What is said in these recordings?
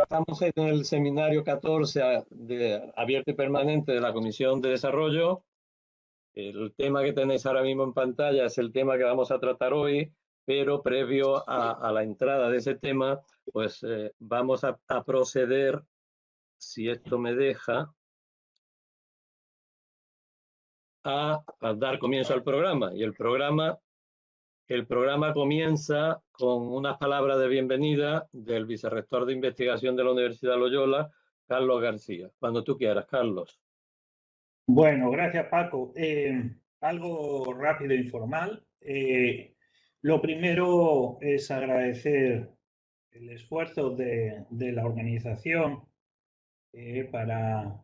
Estamos en el seminario 14 abierto y permanente de la Comisión de Desarrollo. El tema que tenéis ahora mismo en pantalla es el tema que vamos a tratar hoy, pero previo a la entrada de ese tema, pues vamos a proceder, si esto me deja, a dar comienzo al programa. Y el programa comienza con unas palabras de bienvenida del vicerrector de investigación de la Universidad Loyola, Carlos García. Cuando tú quieras, Carlos. Bueno, gracias Paco. Algo rápido e informal. Lo primero es agradecer el esfuerzo de la organización para,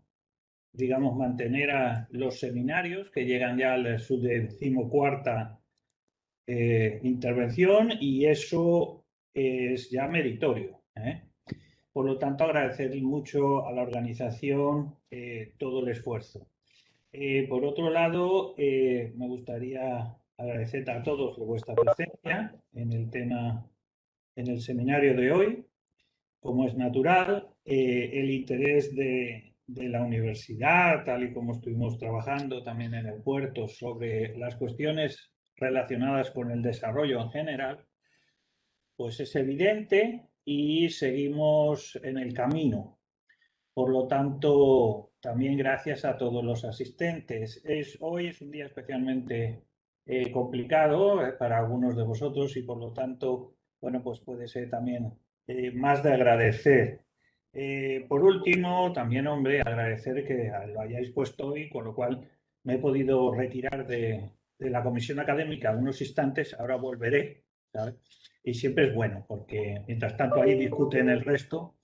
digamos, mantener a los seminarios que llegan ya a su 14ª intervención, y eso es ya meritorio. Por lo tanto, agradecer mucho a la organización todo el esfuerzo. Por otro lado, me gustaría agradecer a todos vuestra presencia en el tema, en el seminario de hoy. Como es natural, el interés de la universidad, tal y como estuvimos trabajando también en el puerto sobre las cuestiones relacionadas con el desarrollo en general, pues es evidente y seguimos en el camino. Por lo tanto, también gracias a todos los asistentes. Hoy es un día especialmente complicado para algunos de vosotros y por lo tanto, bueno, pues puede ser también más de agradecer. Por último, también, hombre, agradecer que lo hayáis puesto hoy, con lo cual me he podido retirar de la comisión académica unos instantes, ahora volveré, ¿sabes? Y siempre es bueno, porque mientras tanto ahí discuten el resto.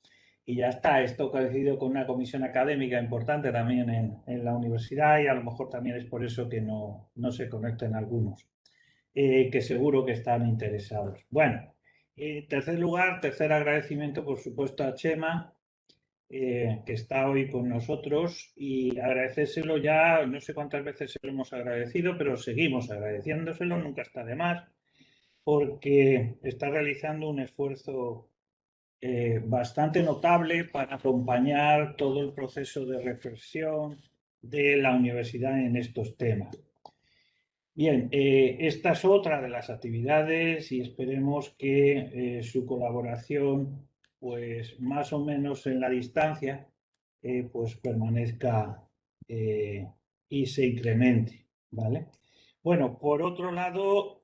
Y ya está, esto coincidido con una comisión académica importante también en la universidad, y a lo mejor también es por eso que no se conectan algunos, que seguro que están interesados. Bueno, en tercer lugar, tercer agradecimiento, por supuesto, a Chema, que está hoy con nosotros, y agradecérselo ya, no sé cuántas veces se lo hemos agradecido, pero seguimos agradeciéndoselo, nunca está de más, porque está realizando un esfuerzo bastante notable para acompañar todo el proceso de reflexión de la universidad en estos temas. Bien, esta es otra de las actividades y esperemos que su colaboración, pues más o menos en la distancia, pues permanezca y se incremente, ¿vale? Bueno, por otro lado,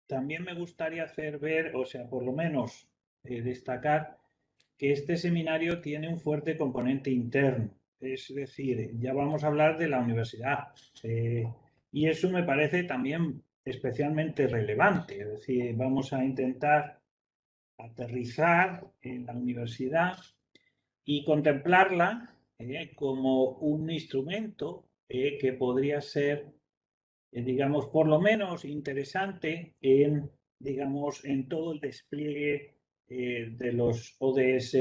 también me gustaría hacer ver, o sea, por lo menos destacar que este seminario tiene un fuerte componente interno, es decir, ya vamos a hablar de la universidad, y eso me parece también especialmente relevante, es decir, vamos a intentar aterrizar en la universidad y contemplarla como un instrumento que podría ser, digamos, por lo menos interesante en, digamos, en todo el despliegue de los ODS,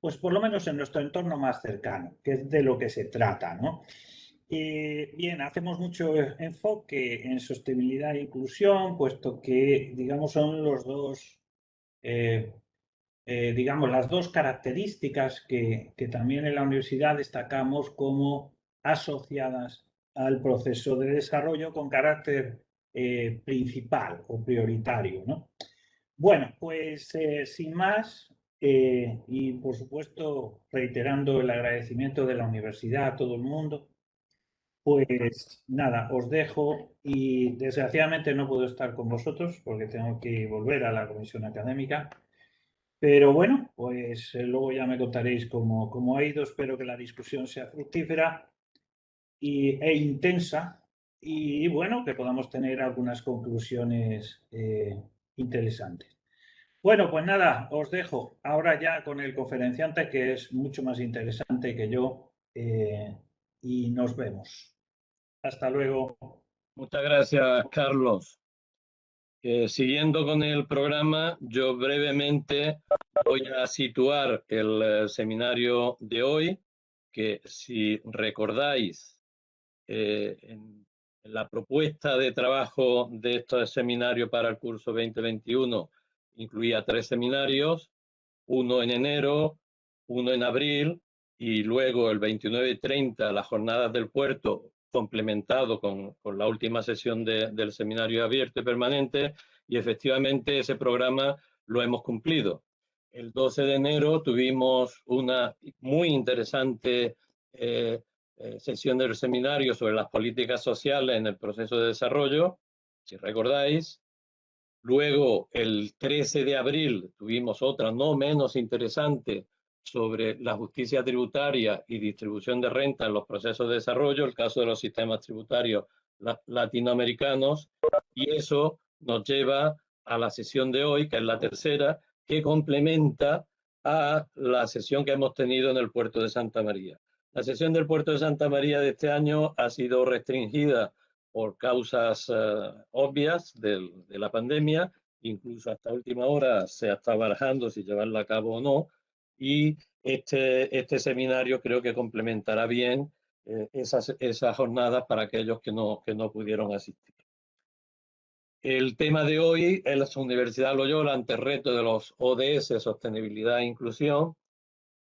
pues por lo menos en nuestro entorno más cercano, que es de lo que se trata, ¿no? Bien, hacemos mucho enfoque en sostenibilidad e inclusión, puesto que, digamos, son los dos, eh, digamos, las dos características que también en la universidad destacamos como asociadas al proceso de desarrollo con carácter principal o prioritario, ¿no? Bueno, pues sin más, y por supuesto reiterando el agradecimiento de la universidad a todo el mundo, pues nada, os dejo, y desgraciadamente no puedo estar con vosotros porque tengo que volver a la comisión académica, pero bueno, pues luego ya me contaréis cómo ha ido. Espero que la discusión sea fructífera e intensa, y bueno, que podamos tener algunas conclusiones interesantes. Bueno, pues nada, os dejo ahora ya con el conferenciante, que es mucho más interesante que yo, y nos vemos. Hasta luego. Muchas gracias, Carlos. Siguiendo con el programa, yo brevemente voy a situar el seminario de hoy, que si recordáis, en la propuesta de trabajo de este seminario para el curso 2021 incluía 3 seminarios. uno en enero, uno en abril y luego el 29 y 30 las jornadas del puerto complementado con la última sesión del seminario abierto y permanente, y efectivamente ese programa lo hemos cumplido. El 12 de enero tuvimos una muy interesante sesión del seminario sobre las políticas sociales en el proceso de desarrollo, si recordáis. Luego, el 13 de abril, tuvimos otra no menos interesante sobre la justicia tributaria y distribución de renta en los procesos de desarrollo, el caso de los sistemas tributarios latinoamericanos, y eso nos lleva a la sesión de hoy, que es la tercera, que complementa a la sesión que hemos tenido en el puerto de Santa María. La sesión del puerto de Santa María de este año ha sido restringida por causas obvias de la pandemia, incluso hasta última hora se está barajando si llevarla a cabo o no, y este seminario creo que complementará bien esas jornadas para aquellos que no pudieron asistir. El tema de hoy es la Universidad Loyola ante el reto de los ODS, sostenibilidad e inclusión.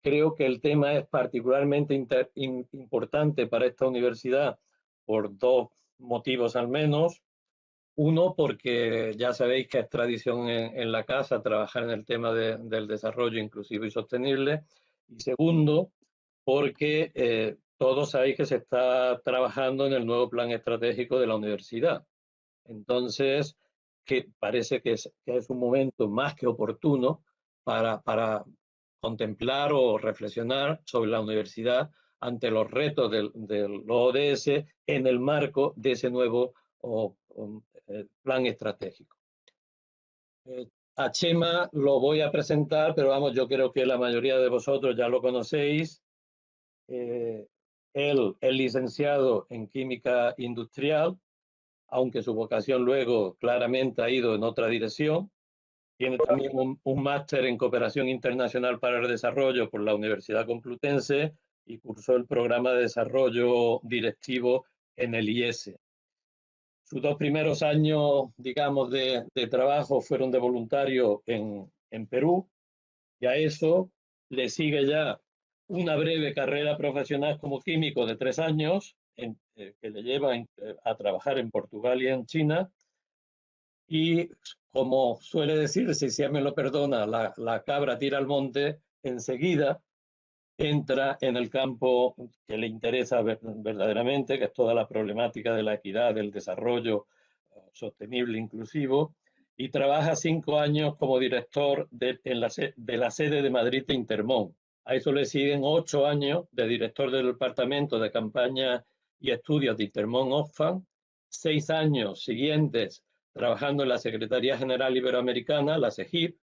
Creo que el tema es particularmente importante para esta universidad por dos motivos al menos. Uno, porque ya sabéis que es tradición en la casa trabajar en el tema del desarrollo inclusivo y sostenible. Y segundo, porque todos sabéis que se está trabajando en el nuevo plan estratégico de la universidad. Entonces, que parece que es un momento más que oportuno para contemplar o reflexionar sobre la universidad ante los retos del ODS en el marco de ese nuevo plan estratégico. A Chema lo voy a presentar, pero vamos, yo creo que la mayoría de vosotros ya lo conocéis. Él es licenciado en química industrial, aunque su vocación luego claramente ha ido en otra dirección. Tiene también un máster en cooperación internacional para el desarrollo por la Universidad Complutense y cursó el programa de desarrollo directivo en el IES. Sus dos primeros años, digamos, de trabajo fueron de voluntario en Perú, y a eso le sigue ya una breve carrera profesional como químico de 3 años, que le lleva a trabajar en Portugal y en China. Y como suele decirse, si me lo perdona, la cabra tira al monte, enseguida entra en el campo que le interesa verdaderamente, que es toda la problemática de la equidad, del desarrollo sostenible inclusivo, y trabaja 5 años como director de la sede de Madrid de Intermón. A eso le siguen 8 años de director del departamento de campaña y estudios de Intermón Oxfam, 6 años siguientes trabajando en la Secretaría General Iberoamericana, la SEGIP,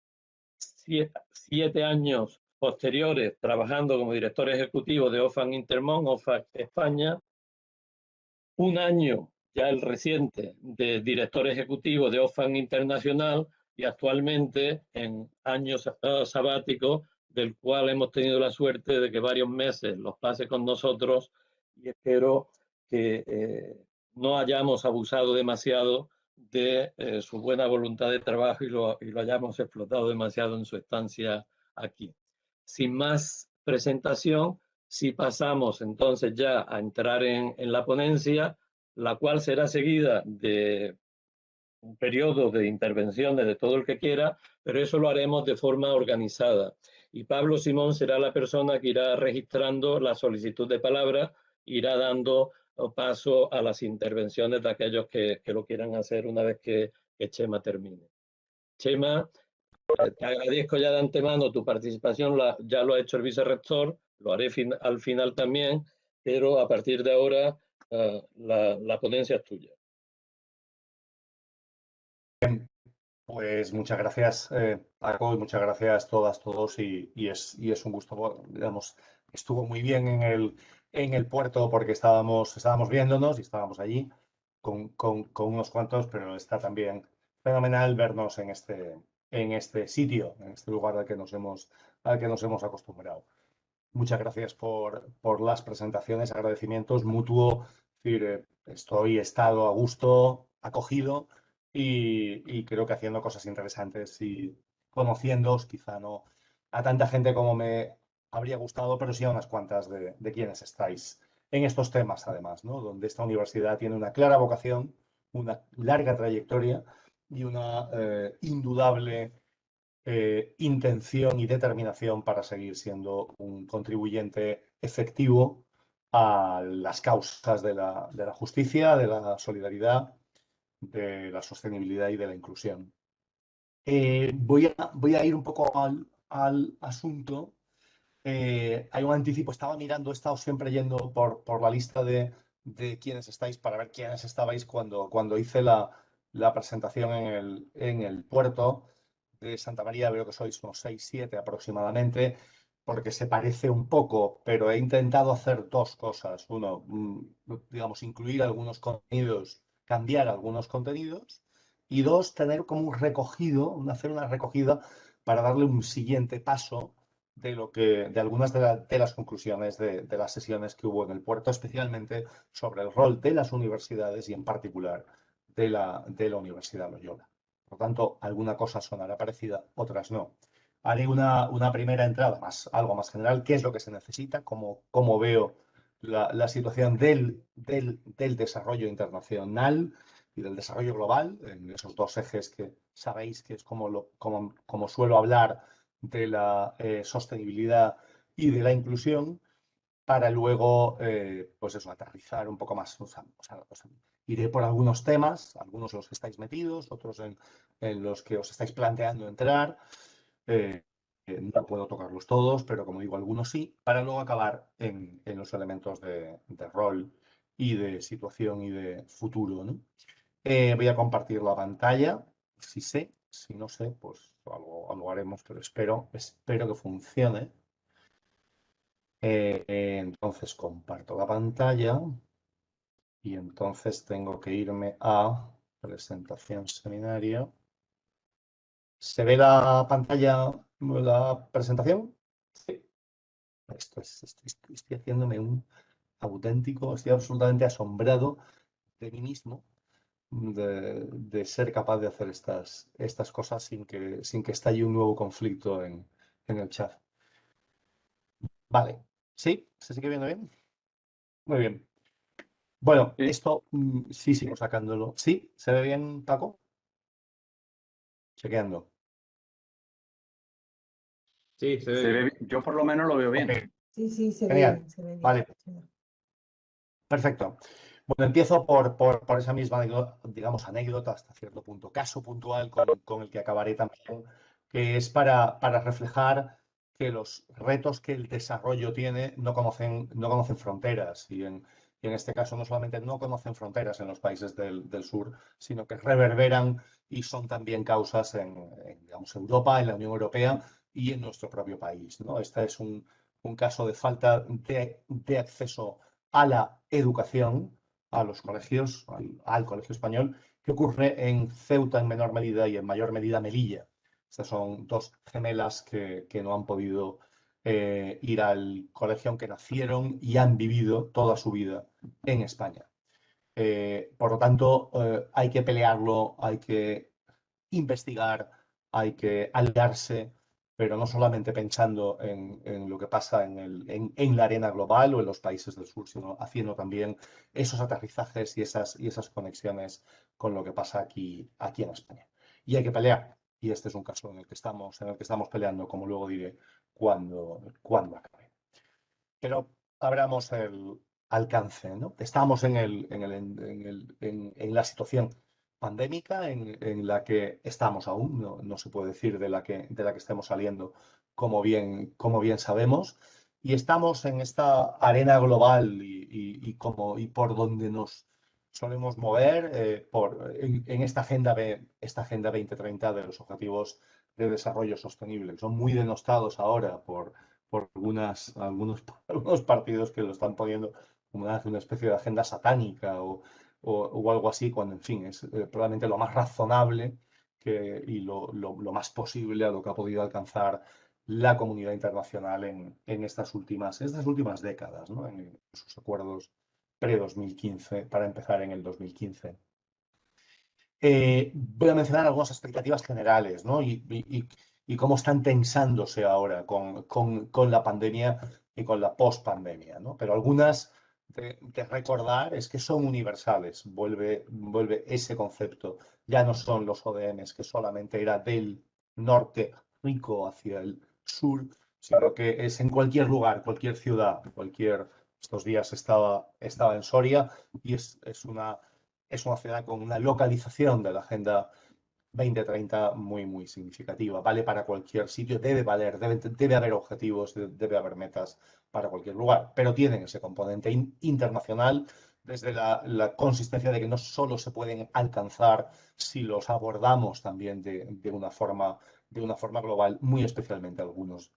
7 años posteriores trabajando como director ejecutivo de Oxfam Intermón, Oxfam España, 1 año ya el reciente de director ejecutivo de Oxfam Internacional, y actualmente en años sabáticos, del cual hemos tenido la suerte de que varios meses los pase con nosotros, y espero que no hayamos abusado demasiado de su buena voluntad de trabajo y lo hayamos explotado demasiado en su estancia aquí. Sin más presentación, si pasamos entonces ya a entrar en la ponencia, la cual será seguida de un periodo de intervenciones de todo el que quiera, pero eso lo haremos de forma organizada. Y Pablo Simón será la persona que irá registrando la solicitud de palabra, irá dando paso a las intervenciones de aquellos que lo quieran hacer una vez que Chema termine. Chema, te agradezco ya de antemano tu participación, ya lo ha hecho el vicerrector, lo haré al final también, pero a partir de ahora la ponencia es tuya. Pues muchas gracias, Paco, y muchas gracias todas, todos, y es un gusto, digamos, estuvo muy bien en el puerto porque estábamos viéndonos y estábamos allí con unos cuantos, pero está también fenomenal vernos en este sitio, en este lugar al que nos hemos acostumbrado. Muchas gracias por las presentaciones, agradecimientos mutuo. Es decir, he estado a gusto, acogido y creo que haciendo cosas interesantes y conociéndoos, quizá no a tanta gente como me habría gustado, pero sí a unas cuantas de quienes estáis en estos temas, además, ¿no? Donde esta universidad tiene una clara vocación, una larga trayectoria y una indudable intención y determinación para seguir siendo un contribuyente efectivo a las causas de la justicia, de la solidaridad, de la sostenibilidad y de la inclusión. Voy a ir un poco al asunto. Hay un anticipo, estaba mirando, he estado siempre yendo por la lista de quiénes estáis para ver quiénes estabais cuando hice la presentación en el puerto de Santa María. Veo que sois unos 6 7 aproximadamente, porque se parece un poco, pero he intentado hacer dos cosas. Uno, digamos, incluir algunos contenidos, cambiar algunos contenidos, y dos, tener como un recogido, hacer una recogida para darle un siguiente paso de algunas de las conclusiones de las sesiones que hubo en el puerto, especialmente sobre el rol de las universidades y en particular de la Universidad Loyola. Por lo tanto, alguna cosa sonará parecida, otras no. Haré una primera entrada, algo más general, qué es lo que se necesita, cómo veo la situación del desarrollo internacional y del desarrollo global, en esos dos ejes que sabéis que es como suelo hablar de la sostenibilidad y de la inclusión, para luego, pues eso, aterrizar un poco más. Iré por algunos temas, algunos en los que estáis metidos, otros en los que os estáis planteando entrar. Eh, no puedo tocarlos todos, pero como digo, algunos sí, para luego acabar en los elementos de rol y de situación y de futuro, ¿no? Voy a compartir la pantalla, si sé, si no sé, pues algo haremos, pero espero que funcione. Entonces comparto la pantalla y entonces tengo que irme a presentación seminario. ¿Se ve la pantalla, la presentación? Sí. Estoy haciéndome un auténtico, estoy absolutamente asombrado de mí mismo, de ser capaz de hacer estas cosas sin que estalle un nuevo conflicto en el chat. Vale, ¿sí? ¿Se sigue viendo bien? Muy bien. Bueno, Sí, esto sí sigo sacándolo. ¿Sí? ¿Se ve bien, Paco? Chequeando. sí, se ve bien. Yo por lo menos lo veo Ok, bien. Sí, sí, se ve genial. bien, se ve bien. Vale, Sí. perfecto. Bueno, empiezo por esa misma, digamos, anécdota, hasta cierto punto, caso puntual con el que acabaré también, que es para reflejar que los retos que el desarrollo tiene no conocen fronteras. Y en este caso no solamente no conocen fronteras en los países del sur, sino que reverberan y son también causas digamos, Europa, en la Unión Europea y en nuestro propio país, ¿no? Este es un caso de falta de acceso a la educación, a los colegios, al colegio español, que ocurre en Ceuta en menor medida y en mayor medida Melilla. Estas son dos gemelas que no han podido ir al colegio, aunque nacieron y han vivido toda su vida en España. Por lo tanto, hay que pelearlo, hay que investigar, hay que aliarse, pero no solamente pensando en lo que pasa en la arena global o en los países del sur, sino haciendo también esos aterrizajes y esas conexiones con lo que pasa aquí en España. Y hay que pelear. Y este es un caso en el que estamos peleando, como luego diré cuando acabe. Pero abramos el alcance, ¿no? Estamos en la situación pandémica en la que estamos aún, no se puede decir de la que estemos saliendo, como bien sabemos, y estamos en esta arena global y por donde nos solemos mover en esta agenda 2030 de los Objetivos de Desarrollo Sostenible, que son muy denostados ahora por algunos partidos que lo están poniendo como una especie de agenda satánica o algo así, cuando, en fin, es probablemente lo más razonable y lo más posible a lo que ha podido alcanzar la comunidad internacional en estas últimas décadas, ¿no? En sus acuerdos pre-2015, para empezar en el 2015. Voy a mencionar algunas expectativas generales, ¿no? Y y cómo están tensándose ahora con la pandemia y con la post-pandemia, ¿no? Pero algunas de recordar es que son universales, vuelve ese concepto. Ya no son los ODMs que solamente era del norte rico hacia el sur, sino que es en cualquier lugar, cualquier ciudad, estos días estaba en Soria y es una ciudad con una localización de la Agenda 2030 muy significativa. Vale para cualquier sitio, debe valer, debe haber objetivos, debe haber metas para cualquier lugar, pero tienen ese componente internacional desde la consistencia de que no solo se pueden alcanzar si los abordamos también de una forma global, muy especialmente algunos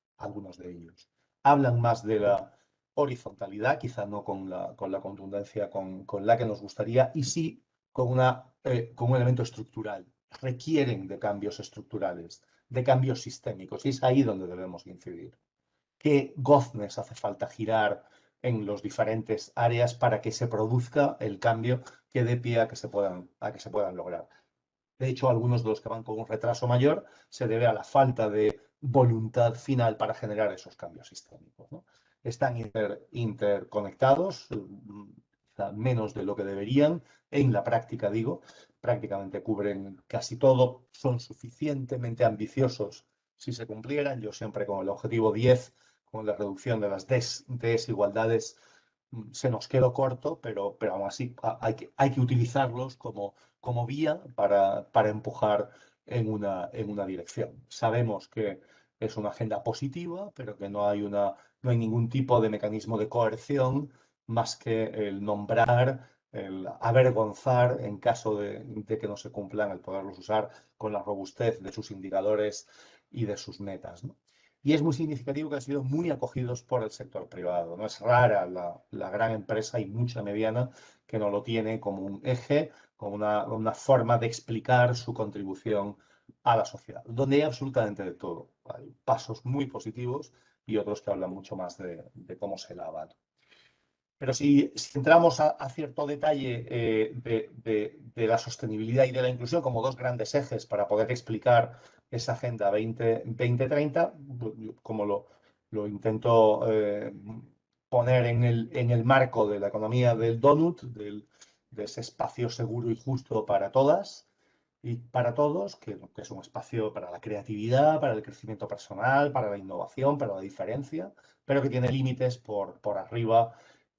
de ellos. Hablan más de la horizontalidad, quizá no con la contundencia con la que nos gustaría, y sí con un elemento estructural. Requieren de cambios estructurales, de cambios sistémicos, y es ahí donde debemos incidir. ¿Qué goznes hace falta girar en los diferentes áreas para que se produzca el cambio que dé pie a que se puedan lograr? De hecho, algunos de los que van con un retraso mayor se debe a la falta de voluntad final para generar esos cambios sistémicos, ¿no? Están interconectados, menos de lo que deberían, en la práctica digo, prácticamente cubren casi todo, son suficientemente ambiciosos si se cumplieran, yo siempre con el objetivo 10, con la reducción de las desigualdades, se nos quedó corto, pero aún así hay que utilizarlos como vía para empujar en una dirección. Sabemos que es una agenda positiva, pero que no hay ningún tipo de mecanismo de coerción más que el nombrar, el avergonzar en caso de que no se cumplan, el poderlos usar con la robustez de sus indicadores y de sus metas, ¿no? Y es muy significativo que han sido muy acogidos por el sector privado. No es rara la gran empresa y mucha mediana que no lo tiene como un eje, como una forma de explicar su contribución a la sociedad, donde hay absolutamente de todo. Hay pasos muy positivos y otros que hablan mucho más de cómo se lava. Pero si entramos a cierto detalle de la sostenibilidad y de la inclusión como dos grandes ejes para poder explicar esa Agenda 2030, como lo intento poner en el marco de la economía del donut, de ese espacio seguro y justo para todas y para todos, que es un espacio para la creatividad, para el crecimiento personal, para la innovación, para la diferencia, pero que tiene límites por arriba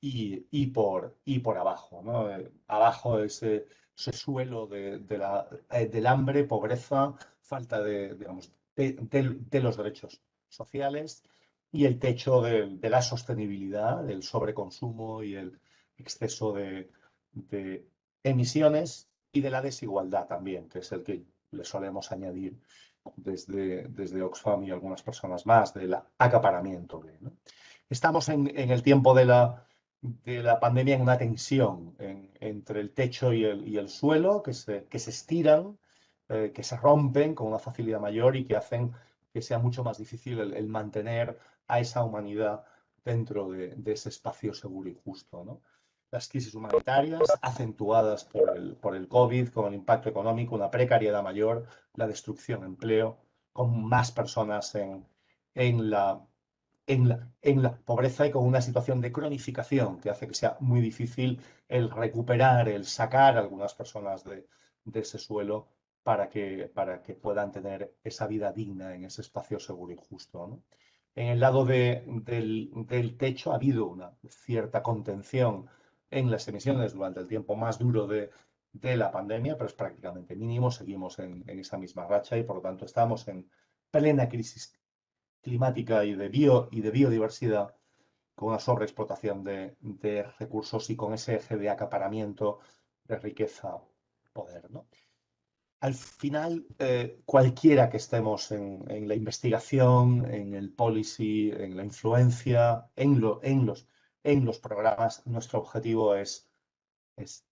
y por abajo, ¿no? Abajo ese suelo del hambre, pobreza, falta digamos, de los derechos sociales y el techo de la sostenibilidad, del sobreconsumo y el exceso de emisiones y de la desigualdad también, que es el que le solemos añadir desde Oxfam y algunas personas más, del acaparamiento, ¿no? Estamos en el tiempo de la pandemia en una tensión entre el techo y el suelo que se estiran, que se rompen con una facilidad mayor y que hacen que sea mucho más difícil el mantener a esa humanidad dentro de ese espacio seguro y justo, ¿no? Las crisis humanitarias acentuadas por el COVID, con el impacto económico, una precariedad mayor, la destrucción de empleo, con más personas en la en la pobreza y con una situación de cronificación que hace que sea muy difícil el recuperar, el sacar a algunas personas de ese suelo para que puedan tener esa vida digna en ese espacio seguro y justo, ¿no? En el lado del techo ha habido una cierta contención en las emisiones durante el tiempo más duro de la pandemia, pero es prácticamente mínimo. Seguimos en esa misma racha y por lo tanto estamos en plena crisis climática y de biodiversidad, con una sobreexplotación de recursos y con ese eje de acaparamiento de riqueza, poder, ¿no? Al final, cualquiera que estemos en la investigación, en el policy, en la influencia, en los programas, nuestro objetivo es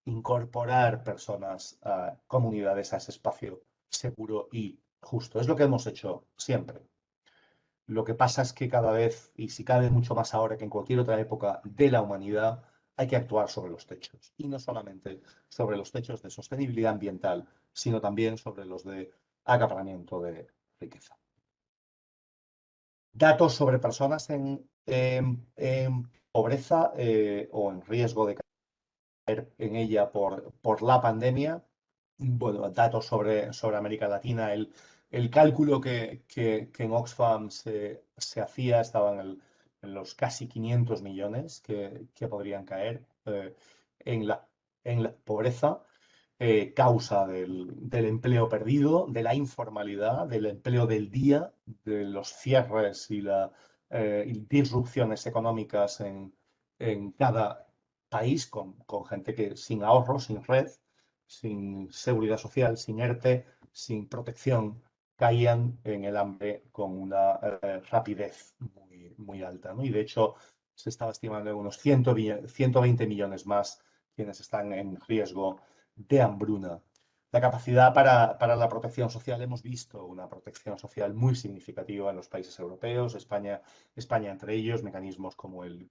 incorporar personas, comunidades a ese espacio seguro y justo. Es lo que hemos hecho siempre. Lo que pasa es que cada vez, y si cabe mucho más ahora que en cualquier otra época de la humanidad, hay que actuar sobre los techos. Y no solamente sobre los techos de sostenibilidad ambiental, sino también sobre los de acaparamiento de riqueza. datos sobre personas en pobreza o en riesgo de caer en ella por la pandemia. Bueno, datos sobre América Latina. El cálculo que en Oxfam se hacía estaba en los casi 500 millones que podrían caer en la pobreza, causa del empleo perdido, de la informalidad, del empleo del día, de los cierres y disrupciones económicas en cada país, con gente que sin ahorro, sin red, sin seguridad social, sin ERTE, sin protección, caían en el hambre con una rapidez muy alta, ¿no? Y de hecho se estaba estimando en unos 120 millones más quienes están en riesgo de hambruna. La capacidad para la protección social, hemos visto una protección social muy significativa en los países europeos, España entre ellos, mecanismos como el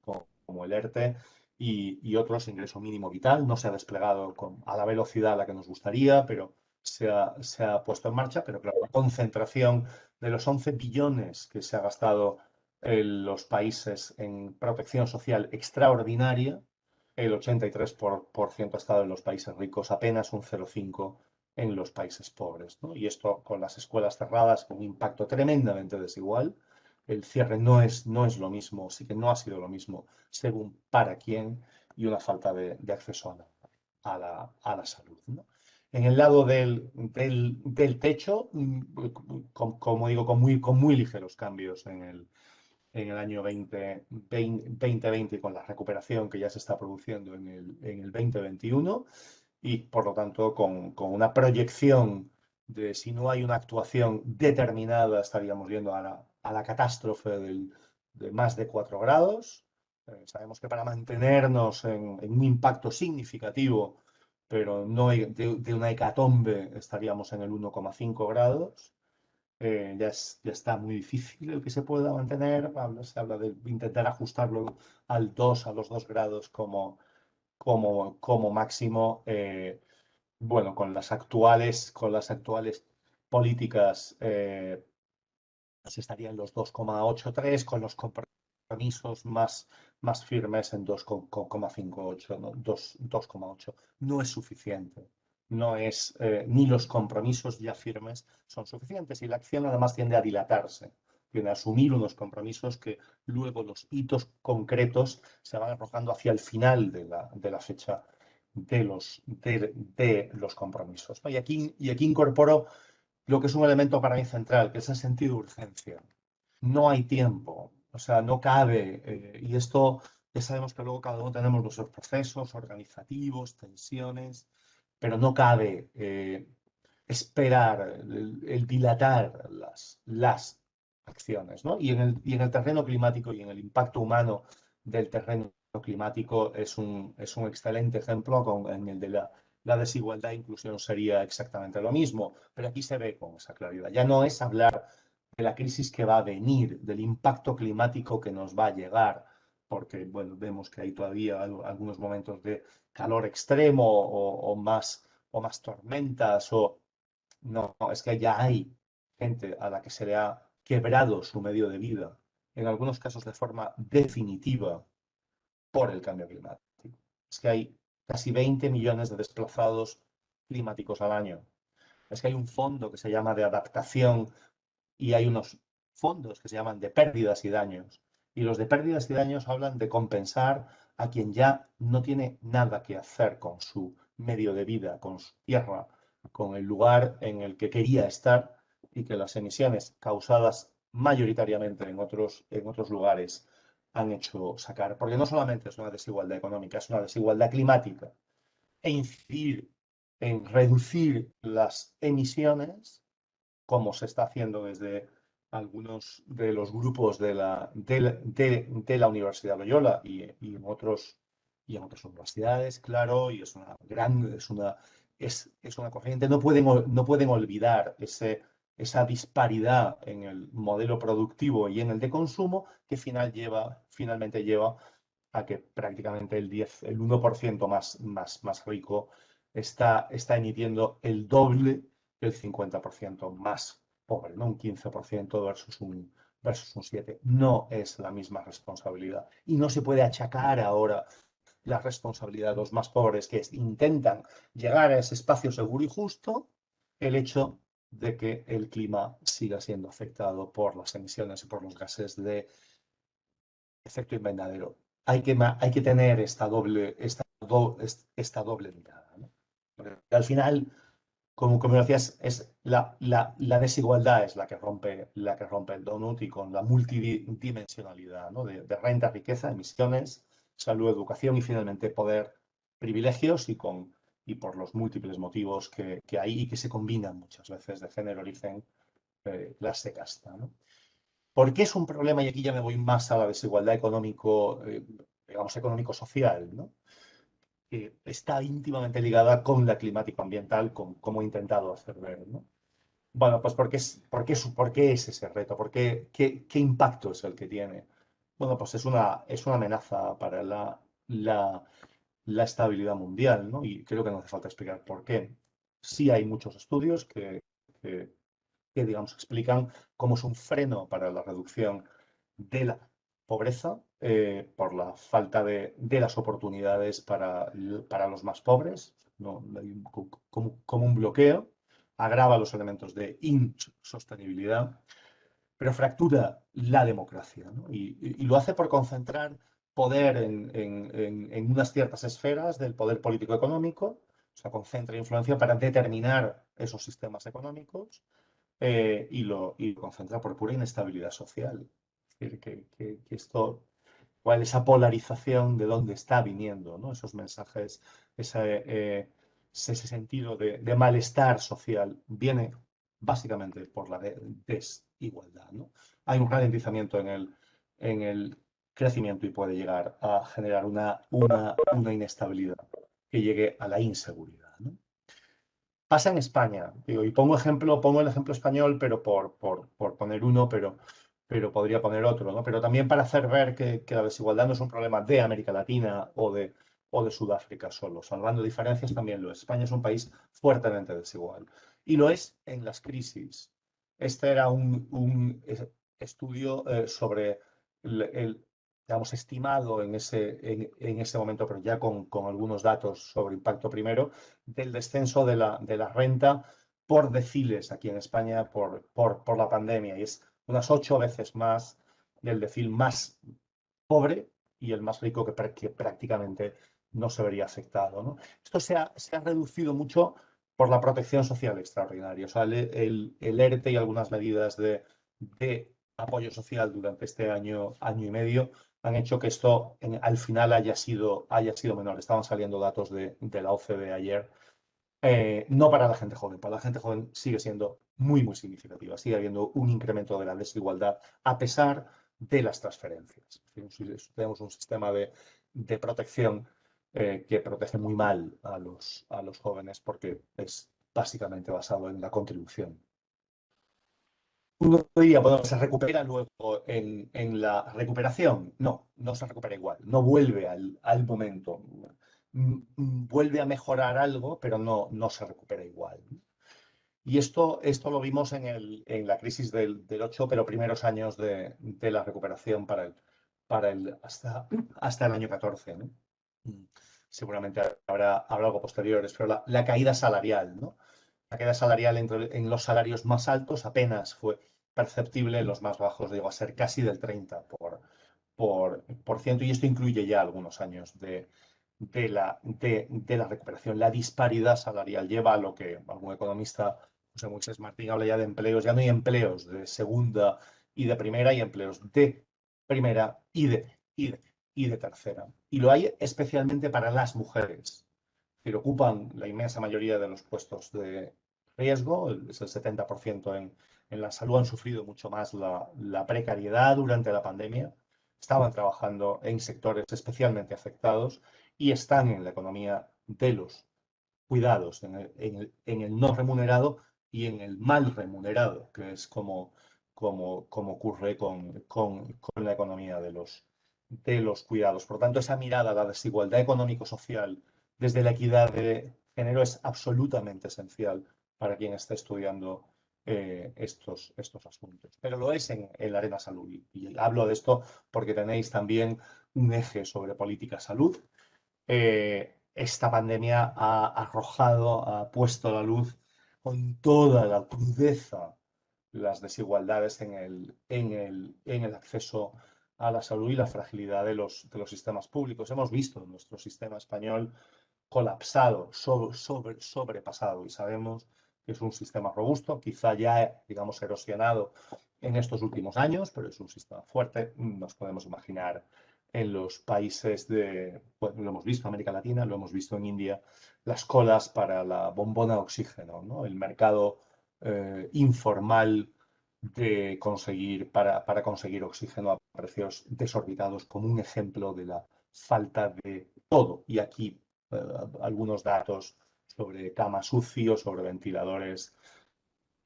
ERTE y otros, ingreso mínimo vital, no se ha desplegado a la velocidad a la que nos gustaría, pero se ha puesto en marcha, pero claro, la concentración de los 11 billones que se ha gastado en los países en protección social extraordinaria, el 83% ha estado en los países ricos, apenas un 0,5% en los países pobres, ¿no? Y esto con las escuelas cerradas, con un impacto tremendamente desigual. El cierre no es lo mismo, sí que no ha sido lo mismo según para quién, y una falta de acceso a la salud, ¿no? En el lado del techo, como digo, con muy ligeros cambios en el año 2020 y con la recuperación que ya se está produciendo en el 2021, y por lo tanto con una proyección de, si no hay una actuación determinada, estaríamos viendo a la catástrofe de más de 4 grados. Sabemos que para mantenernos en un impacto significativo, pero no de una hecatombe, estaríamos en el 1,5 grados. Ya está muy difícil el que se pueda mantener. Se habla de intentar ajustarlo a los 2 grados como máximo. Bueno, con las actuales políticas se estaría en los 2,83, con los compromisos más firmes en 2,58, ¿no? 2,8. No es suficiente. No es, ni los compromisos ya firmes son suficientes, y la acción además tiende a dilatarse, tiende a asumir unos compromisos que luego los hitos concretos se van arrojando hacia el final de la fecha de los compromisos, ¿no? Y aquí incorporo lo que es un elemento para mí central, que es el sentido de urgencia. No hay tiempo, o sea, no cabe, y esto ya sabemos que luego cada uno tenemos nuestros procesos organizativos, tensiones, pero no cabe esperar, el dilatar las acciones, ¿no? Y en el terreno climático y en el impacto humano del terreno climático es un excelente ejemplo. En el de la desigualdad e inclusión sería exactamente lo mismo, pero aquí se ve con esa claridad. Ya no es hablar de la crisis que va a venir, del impacto climático que nos va a llegar, porque, bueno, vemos que hay todavía algunos momentos de calor extremo o más tormentas, no, es que ya hay gente a la que se le ha quebrado su medio de vida, en algunos casos de forma definitiva, por el cambio climático. Es que hay casi 20 millones de desplazados climáticos al año. Es que hay un fondo que se llama de adaptación, y hay unos fondos que se llaman de pérdidas y daños. Y los de pérdidas y daños hablan de compensar a quien ya no tiene nada que hacer con su medio de vida, con su tierra, con el lugar en el que quería estar, y que las emisiones causadas mayoritariamente en otros lugares han hecho sacar. Porque no solamente es una desigualdad económica, es una desigualdad climática. E incidir en reducir las emisiones, como se está haciendo desde algunos de los grupos de la Universidad Loyola y en otras universidades, claro, y es una corriente. No pueden olvidar esa disparidad en el modelo productivo y en el de consumo, que finalmente lleva a que prácticamente el 1% más rico está emitiendo el doble del 50% más pobre, ¿no? Un 15% versus versus un 7. No es la misma responsabilidad. Y no se puede achacar ahora la responsabilidad de los más pobres que intentan llegar a ese espacio seguro y justo, el hecho de que el clima siga siendo afectado por las emisiones y por los gases de efecto invernadero. Hay que tener esta doble mirada, ¿no? Porque al final, como decías, es la desigualdad es la que rompe el donut, y con la multidimensionalidad, ¿no? de renta, riqueza, emisiones, salud, educación y finalmente poder, privilegios, y por los múltiples motivos que hay y que se combinan muchas veces de género, origen, clase, casta, ¿no? ¿Por qué es un problema? Y aquí ya me voy más a la desigualdad digamos, económico-social, ¿no? Que está íntimamente ligada con la climático-ambiental, como he intentado hacer ver, ¿no? Bueno, pues ¿por qué es ese reto? ¿Qué impacto es el que tiene? Bueno, pues es una amenaza para la estabilidad mundial, ¿no? Y creo que no hace falta explicar por qué. Sí hay muchos estudios que, digamos, explican cómo es un freno para la reducción de la pobreza, por la falta de las oportunidades para los más pobres, ¿no? Como un bloqueo, agrava los elementos de insostenibilidad, pero fractura la democracia, ¿no? Y lo hace por concentrar poder en unas ciertas esferas del poder político-económico, o sea, concentra influencia para determinar esos sistemas económicos, y lo concentra por pura inestabilidad social. Es decir, que esto, cuál esa polarización de dónde está viniendo, ¿no? Esos mensajes, ese sentido de malestar social, viene básicamente por la desigualdad, ¿no? Hay un ralentizamiento en el crecimiento y puede llegar a generar una inestabilidad que llegue a la inseguridad, ¿no? Pasa en España, digo, y pongo el ejemplo español, pero por poner uno, pero podría poner otro, ¿no? Pero también para hacer ver que la desigualdad no es un problema de América Latina o de Sudáfrica solo. Salvando diferencias, también lo es. España es un país fuertemente desigual. Y lo es en las crisis. Este era un estudio sobre digamos, estimado en ese momento, pero ya con algunos datos sobre impacto primero, del descenso de la renta por deciles aquí en España por la pandemia. Y es unas 8 veces más del decil más pobre y el más rico, que prácticamente no se vería afectado, ¿no? Esto se ha reducido mucho por la protección social extraordinaria. O sea, el ERTE y algunas medidas de apoyo social durante este año y medio han hecho que esto al final haya sido menor. Estaban saliendo datos de la OCDE ayer. No para la gente joven, para la gente joven sigue siendo muy, muy significativa. Sigue habiendo un incremento de la desigualdad a pesar de las transferencias. Tenemos un sistema de protección, que protege muy mal a los jóvenes, porque es básicamente basado en la contribución. Uno diría, bueno, ¿se recupera luego en la recuperación? No, no se recupera igual, no vuelve al momento. Vuelve a mejorar algo, pero no se recupera igual. Y esto lo vimos en la crisis del 8, pero primeros años de la recuperación hasta el año 14, ¿no? Seguramente habrá algo posteriores, pero la caída salarial, ¿no? La caída salarial en los salarios más altos apenas fue perceptible, en los más bajos llegó a ser casi del 30%, y esto incluye ya algunos años de la recuperación. La disparidad salarial lleva a lo que algún economista, José Moisés Martín, habla ya de empleos. Ya no hay empleos de segunda y de primera, hay empleos de primera y de tercera. Y lo hay especialmente para las mujeres, que ocupan la inmensa mayoría de los puestos de riesgo. Es el 70% en la salud. Han sufrido mucho más la precariedad durante la pandemia. Estaban trabajando en sectores especialmente afectados y están en la economía de los cuidados, en el no remunerado y en el mal remunerado, que es como ocurre con la economía de los cuidados. Por lo tanto, esa mirada a la desigualdad económico-social desde la equidad de género es absolutamente esencial para quien está estudiando estos asuntos. Pero lo es en la Arena Salud. Y hablo de esto porque tenéis también un eje sobre política salud. Esta pandemia ha arrojado, ha puesto a la luz con toda la crudeza las desigualdades en el acceso a la salud y la fragilidad de los sistemas públicos. Hemos visto nuestro sistema español colapsado, sobrepasado, y sabemos que es un sistema robusto, quizá ya, digamos, erosionado en estos últimos años, pero es un sistema fuerte. Nos podemos imaginar en los países bueno, lo hemos visto en América Latina, lo hemos visto en India, las colas para la bombona de oxígeno, ¿no? El mercado informal para conseguir oxígeno a precios desorbitados, como un ejemplo de la falta de todo. Y aquí algunos datos sobre camas UCI o sobre ventiladores,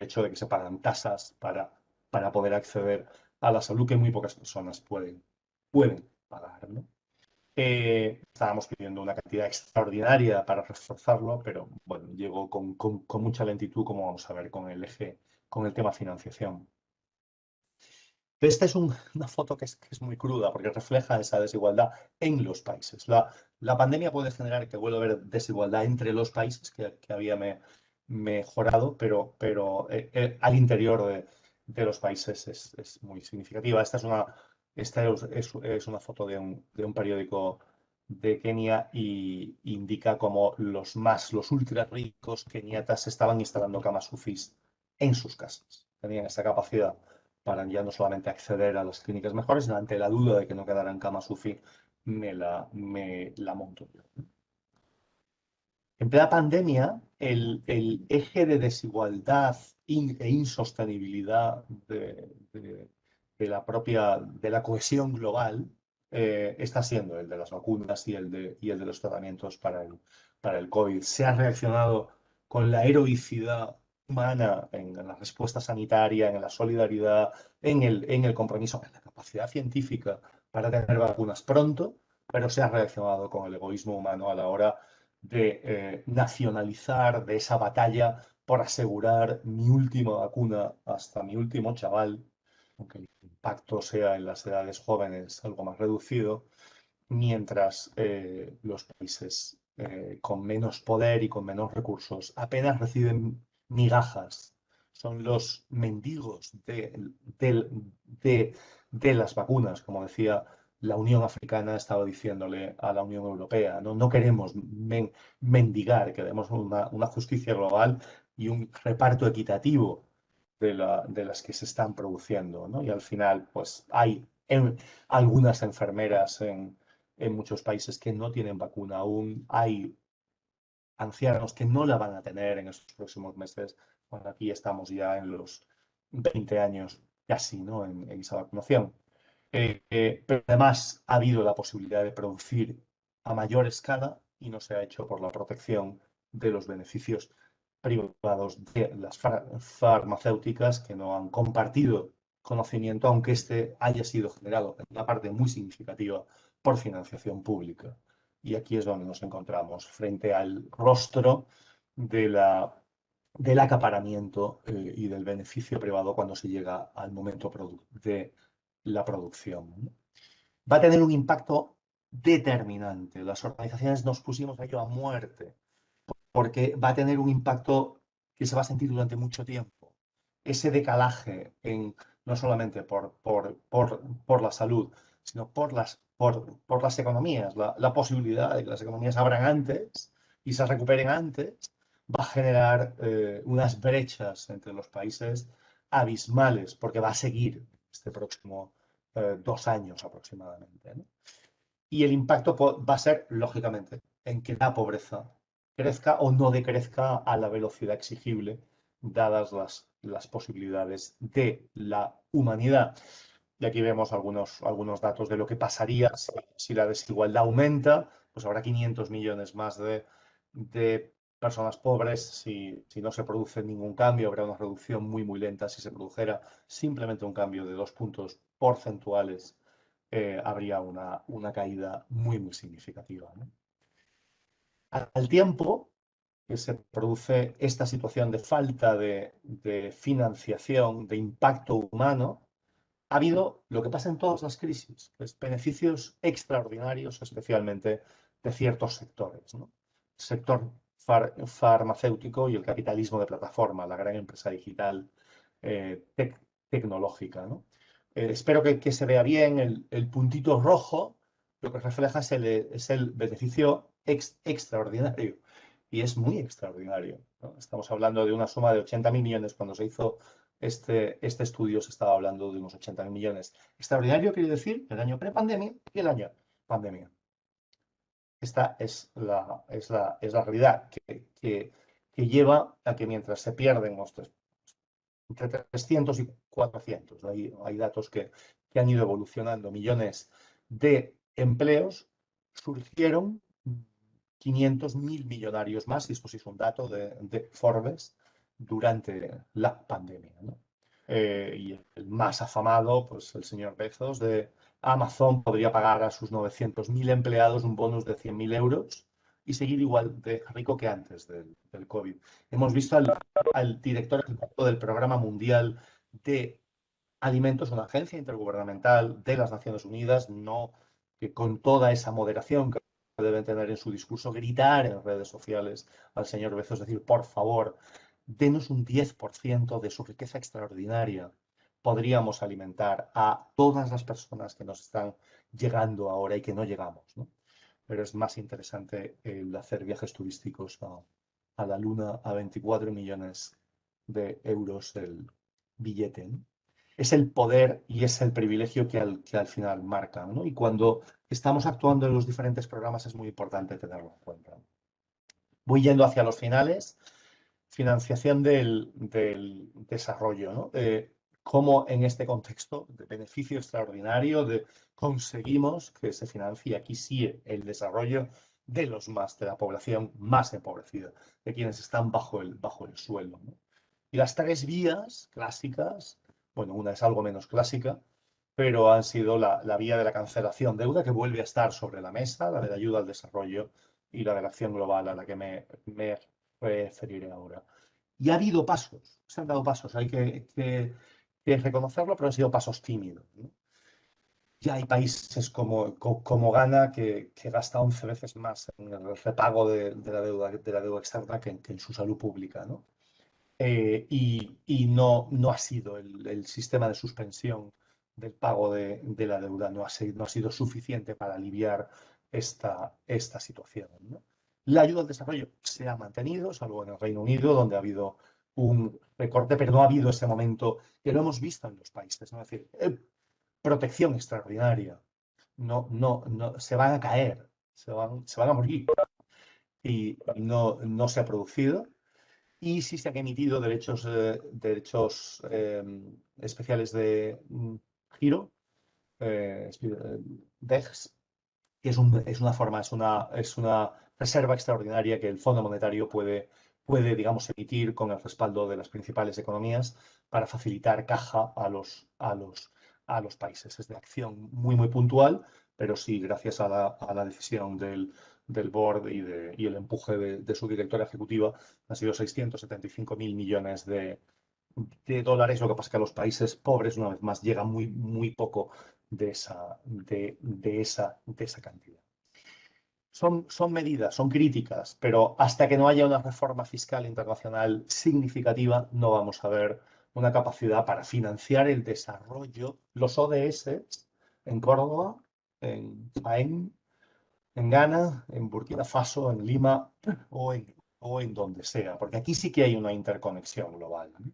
el hecho de que se pagan tasas para poder acceder a la salud que muy pocas personas pueden pagar, ¿no? Estábamos pidiendo una cantidad extraordinaria para reforzarlo, pero bueno, llegó con mucha lentitud, como vamos a ver con el tema financiación. Esta es una foto que es muy cruda porque refleja esa desigualdad en los países. La pandemia puede generar que vuelva a haber desigualdad entre los países, que había mejorado, pero al interior de los países es muy significativa. Esta es una foto de un periódico de Kenia y indica cómo los ultra ricos keniatas estaban instalando camas UCIs en sus casas. Tenían esa capacidad para ya no solamente acceder a las clínicas mejores, sino ante la duda de que no quedaran camas UCI, me la monto yo. En plena pandemia, el eje de desigualdad e insostenibilidad de la cohesión global está siendo el de las vacunas y el de los tratamientos para el COVID. Se ha reaccionado con la heroicidad humana en la respuesta sanitaria, en la solidaridad, en el compromiso, en la capacidad científica para tener vacunas pronto, pero se ha reaccionado con el egoísmo humano a la hora de nacionalizar, de esa batalla por asegurar mi última vacuna hasta mi último chaval, aunque el impacto sea en las edades jóvenes algo más reducido, mientras los países con menos poder y con menos recursos apenas reciben migajas. Son los mendigos de las vacunas, como decía la Unión Africana, estaba diciéndole a la Unión Europea. No queremos mendigar, queremos una justicia global y un reparto equitativo de las que se están produciendo, ¿no? Y al final, pues hay algunas enfermeras en muchos países que no tienen vacuna aún, hay ancianos que no la van a tener en estos próximos meses, cuando aquí estamos ya en los 20 años casi, ¿no? en esa vacunación. Pero además ha habido la posibilidad de producir a mayor escala y no se ha hecho por la protección de los beneficios privados de las farmacéuticas que no han compartido conocimiento, aunque este haya sido generado en una parte muy significativa por financiación pública. Y aquí es donde nos encontramos, frente al rostro del acaparamiento y del beneficio privado cuando se llega al momento de la producción. Va a tener un impacto determinante. Las organizaciones nos pusimos a ello a muerte, porque va a tener un impacto que se va a sentir durante mucho tiempo. Ese decalaje no solamente por la salud, sino por las economías, la posibilidad de que las economías abran antes y se recuperen antes, va a generar unas brechas entre los países abismales, porque va a seguir este próximo 2 años aproximadamente, ¿no? Y el impacto va a ser, lógicamente, en que la pobreza crezca o no decrezca a la velocidad exigible, dadas las posibilidades de la humanidad. Y aquí vemos algunos datos de lo que pasaría si la desigualdad aumenta, pues habrá 500 millones más de personas pobres. Si no se produce ningún cambio, habrá una reducción muy, muy lenta. Si se produjera simplemente un cambio de 2 puntos porcentuales, habría una caída muy, muy significativa, ¿no? Al tiempo, que se produce esta situación de falta de financiación, de impacto humano, ha habido lo que pasa en todas las crisis, pues beneficios extraordinarios, especialmente de ciertos sectores, ¿no? Sector farmacéutico y el capitalismo de plataforma, la gran empresa digital tecnológica, ¿no? Espero que se vea bien el puntito rojo, lo que refleja es el beneficio extraordinario, y es muy extraordinario, ¿no? Estamos hablando de una suma de 80.000 millones. Cuando se hizo este estudio se estaba hablando de unos 80.000 millones. Extraordinario quiere decir el año prepandemia y el año pandemia. Esta es la realidad que lleva a que mientras se pierden entre 300 y 400, hay datos que han ido evolucionando, millones de empleos, surgieron 500.000 millonarios más, y esto sí es un dato de Forbes, durante la pandemia, ¿no? Y el más afamado, pues el señor Bezos de Amazon, podría pagar a sus 900.000 empleados un bonus de 100.000 euros y seguir igual de rico que antes del COVID. Hemos visto al director ejecutivo del Programa Mundial de Alimentos, una agencia intergubernamental de las Naciones Unidas, no que con toda esa moderación que deben tener en su discurso, gritar en redes sociales al señor Bezos, decir, por favor, denos un 10% de su riqueza extraordinaria. Podríamos alimentar a todas las personas que nos están llegando ahora y que no llegamos, ¿no? Pero es más interesante el hacer viajes turísticos a la Luna a 24 millones de euros el billete, ¿no? Es el poder y es el privilegio que al final marcan, ¿no? Y cuando estamos actuando en los diferentes programas es muy importante tenerlo en cuenta. Voy yendo hacia los finales. Financiación del desarrollo, ¿no? Cómo en este contexto de beneficio extraordinario conseguimos que se financie aquí sí el desarrollo de de la población más empobrecida, de quienes están bajo el suelo, ¿no? Y las tres vías clásicas, bueno, una es algo menos clásica, pero han sido la vía de la cancelación de deuda, que vuelve a estar sobre la mesa, la de la ayuda al desarrollo, y la de la acción global, a la que me referiré ahora. Y ha habido pasos, se han dado pasos, hay que reconocerlo, pero han sido pasos tímidos, ¿no? Ya hay países como Ghana que gasta 11 veces más en el repago de la deuda externa que en su salud pública, ¿no? Y no ha sido el sistema de suspensión del pago de la deuda, no ha sido suficiente para aliviar esta situación, ¿no? La ayuda al desarrollo se ha mantenido, salvo en el Reino Unido, donde ha habido un recorte, pero no ha habido ese momento que lo hemos visto en los países, ¿no? Es decir, protección extraordinaria. No, se van a caer, se van a morir. Y no se ha producido. Y sí se han emitido derechos especiales de giro, DEGs, que es una forma, es una reserva extraordinaria que el Fondo Monetario puede, digamos, emitir con el respaldo de las principales economías para facilitar caja a los países. Es de acción muy, muy puntual, pero sí, gracias a la decisión del board y el empuje de su directora ejecutiva, han sido 675.000 millones de dólares. Lo que pasa es que a los países pobres, una vez más, llega muy, muy poco de esa cantidad. Son medidas, son críticas, pero hasta que no haya una reforma fiscal internacional significativa, no vamos a ver una capacidad para financiar el desarrollo, los ODS en Córdoba, en Jaén, en Ghana, en Burkina Faso, en Lima o en donde sea, porque aquí sí que hay una interconexión global, ¿no?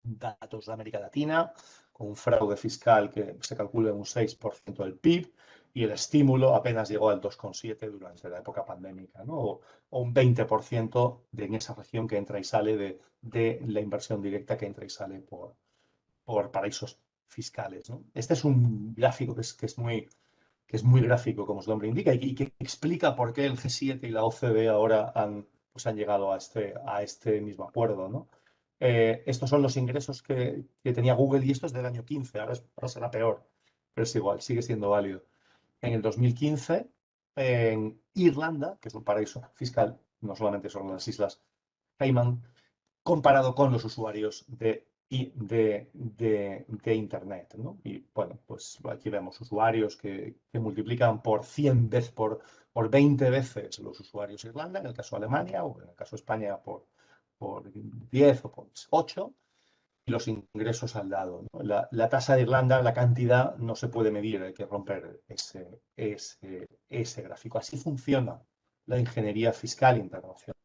Datos de América Latina, con un fraude fiscal que se calcula en un 6% del PIB, y el estímulo apenas llegó al 2,7% durante la época pandémica, ¿no? O un 20% en esa región que entra y sale de la inversión directa que entra y sale por paraísos fiscales, ¿no? Este es un gráfico que es muy gráfico, como su nombre indica, y que explica por qué el G7 y la OCDE ahora han llegado a este mismo acuerdo, ¿no? Estos son los ingresos que tenía Google, y esto es del año 15, ahora será peor, pero es igual, sigue siendo válido. En el 2015, en Irlanda, que es un paraíso fiscal, no solamente son las Islas Caimán, comparado con los usuarios de Internet, ¿no? Y bueno, pues aquí vemos usuarios que multiplican por 100 veces, por 20 veces los usuarios de Irlanda, en el caso de Alemania, o en el caso de España por 10 o por 8, y los ingresos al lado, ¿no? La tasa de Irlanda, la cantidad, no se puede medir, hay que romper ese gráfico. Así funciona la ingeniería fiscal internacional.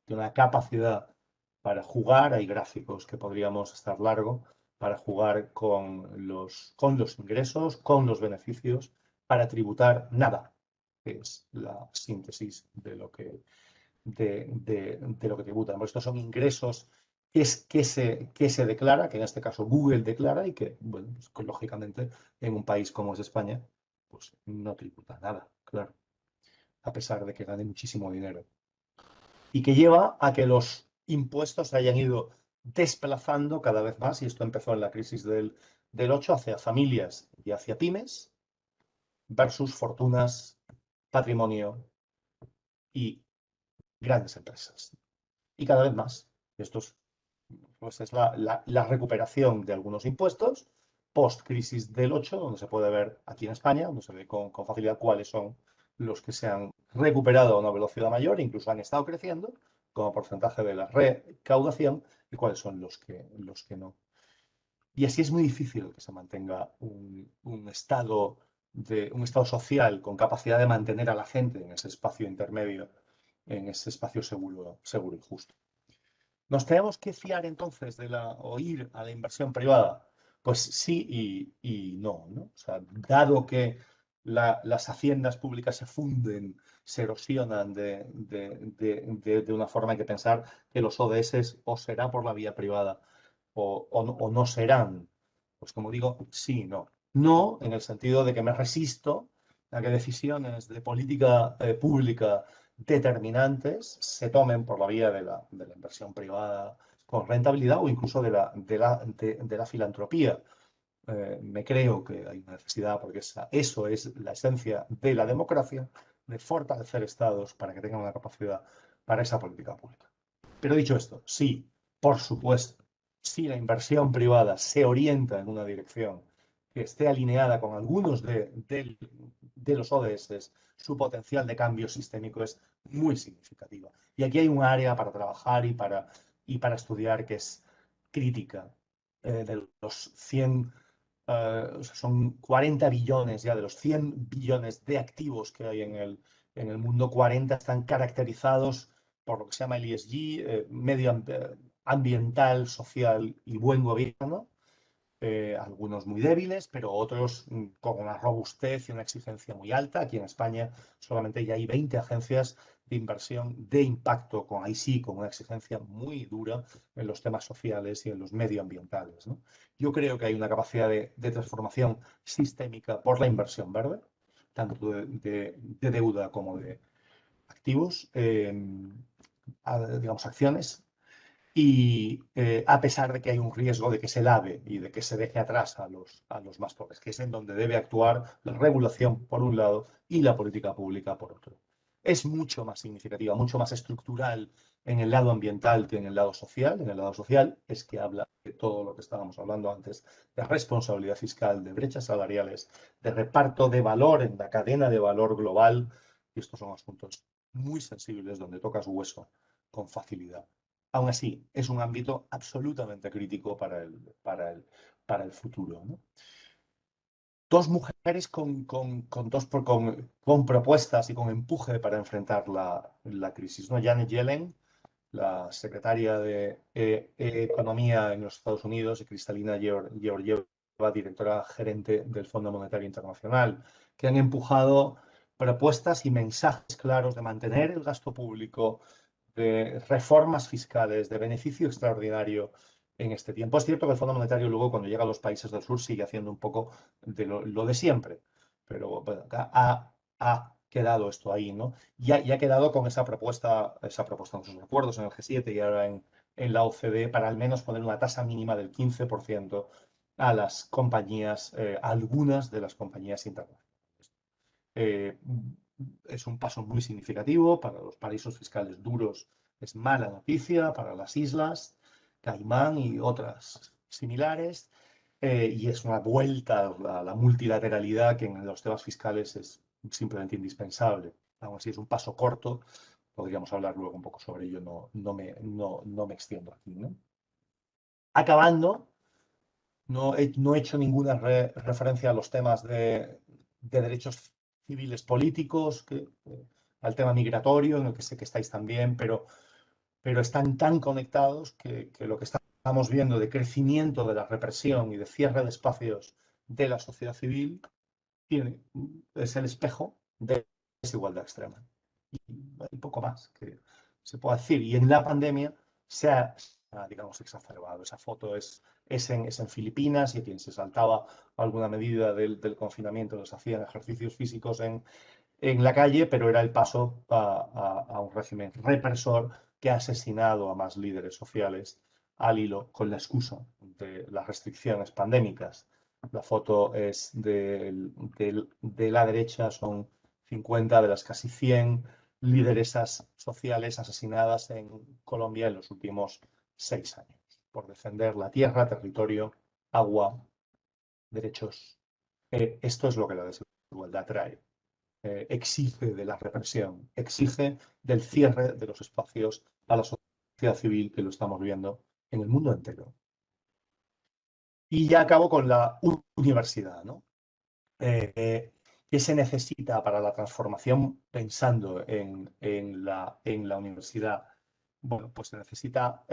Tiene una capacidad para jugar, hay gráficos que podríamos estar largo, para jugar con los ingresos, con los beneficios, para tributar nada, que es la síntesis de lo que tributan. Pues estos son ingresos que se declara, que en este caso Google declara y que, bueno, pues, que lógicamente en un país como es España, pues no tributa nada, claro, a pesar de que gane muchísimo dinero. Y que lleva a que los impuestos se hayan ido desplazando cada vez más, y esto empezó en la crisis del 8, hacia familias y hacia pymes, versus fortunas, patrimonio y grandes empresas. Y cada vez más. Esto es, pues es la recuperación de algunos impuestos post-crisis del 8, donde se puede ver aquí en España, donde se ve con facilidad cuáles son los que se han recuperado a una velocidad mayor, incluso han estado creciendo como porcentaje de la recaudación, y cuáles son los que no. Y así es muy difícil que se mantenga un estado social con capacidad de mantener a la gente en ese espacio intermedio, en ese espacio seguro y justo. ¿Nos tenemos que fiar entonces o ir a la inversión privada? Pues sí y no, ¿no? O sea, dado que las haciendas públicas se funden, se erosionan de una forma, hay que pensar que los ODS o será por la vía privada o no serán. Pues como digo, sí y no. No en el sentido de que me resisto a que decisiones de política pública determinantes se tomen por la vía de la inversión privada con rentabilidad o incluso de la filantropía. Me creo que hay una necesidad, porque eso es la esencia de la democracia, de fortalecer estados para que tengan una capacidad para esa política pública. Pero dicho esto, sí, por supuesto, si la inversión privada se orienta en una dirección que esté alineada con algunos de los ODS, su potencial de cambio sistémico es muy significativo. Y aquí hay un área para trabajar y para estudiar que es crítica. De los 100, o sea, son 40 billones ya, de los 100 billones de activos que hay en el mundo, 40 están caracterizados por lo que se llama el ESG, ambiental, social y buen gobierno. Algunos muy débiles, pero otros con una robustez y una exigencia muy alta. Aquí en España solamente ya hay 20 agencias de inversión de impacto, ahí sí, con una exigencia muy dura en los temas sociales y en los medioambientales, ¿no? Yo creo que hay una capacidad de transformación sistémica por la inversión verde, tanto de deuda como de activos, digamos, acciones, y a pesar de que hay un riesgo de que se lave y de que se deje atrás a los más pobres, que es en donde debe actuar la regulación por un lado y la política pública por otro. Es mucho más significativa, mucho más estructural en el lado ambiental que en el lado social. En el lado social es que habla de todo lo que estábamos hablando antes, de responsabilidad fiscal, de brechas salariales, de reparto de valor en la cadena de valor global. Y estos son asuntos muy sensibles donde tocas hueso con facilidad. Aún así, es un ámbito absolutamente crítico para el futuro, ¿no? Dos mujeres con propuestas y con empuje para enfrentar la crisis, ¿no? Janet Yellen, la secretaria de Economía en los Estados Unidos, y Kristalina Georgieva, directora gerente del Fondo Monetario Internacional, que han empujado propuestas y mensajes claros de mantener el gasto público, de reformas fiscales, de beneficio extraordinario en este tiempo. Es cierto que el Fondo Monetario luego, cuando llega a los países del sur, sigue haciendo un poco de lo de siempre, pero bueno, ha quedado esto ahí, ¿no? Y ha quedado con esa propuesta en sus acuerdos en el G7 y ahora en la OCDE, para al menos poner una tasa mínima del 15% a las compañías, algunas de las compañías internacionales. es un paso muy significativo. Para los paraísos fiscales duros es mala noticia, para las islas, Caimán y otras similares, y es una vuelta a la multilateralidad que en los temas fiscales es simplemente indispensable. Aún así es un paso corto, podríamos hablar luego un poco sobre ello, no me extiendo aquí, ¿no? Acabando, no he hecho ninguna referencia a los temas de derechos civiles políticos, al tema migratorio, en el que sé que estáis también, pero están tan conectados que lo que estamos viendo de crecimiento de la represión y de cierre de espacios de la sociedad civil es el espejo de desigualdad extrema. Y poco más que se puede decir. Y en la pandemia digamos, exacerbado. Esa foto es en Filipinas, y quien se saltaba alguna medida del confinamiento los hacían ejercicios físicos en la calle, pero era el paso a un régimen represor que ha asesinado a más líderes sociales al hilo con la excusa de las restricciones pandémicas. La foto es de la derecha, son 50 de las casi 100 lideresas sociales asesinadas en Colombia en los últimos 6 años por defender la tierra, territorio, agua, derechos. Esto es lo que la desigualdad trae. Exige de la represión, exige del cierre de los espacios a la sociedad civil, que lo estamos viendo en el mundo entero. Y ya acabo con la universidad, ¿no? ¿Qué se necesita para la transformación pensando en la universidad? Bueno, pues se necesita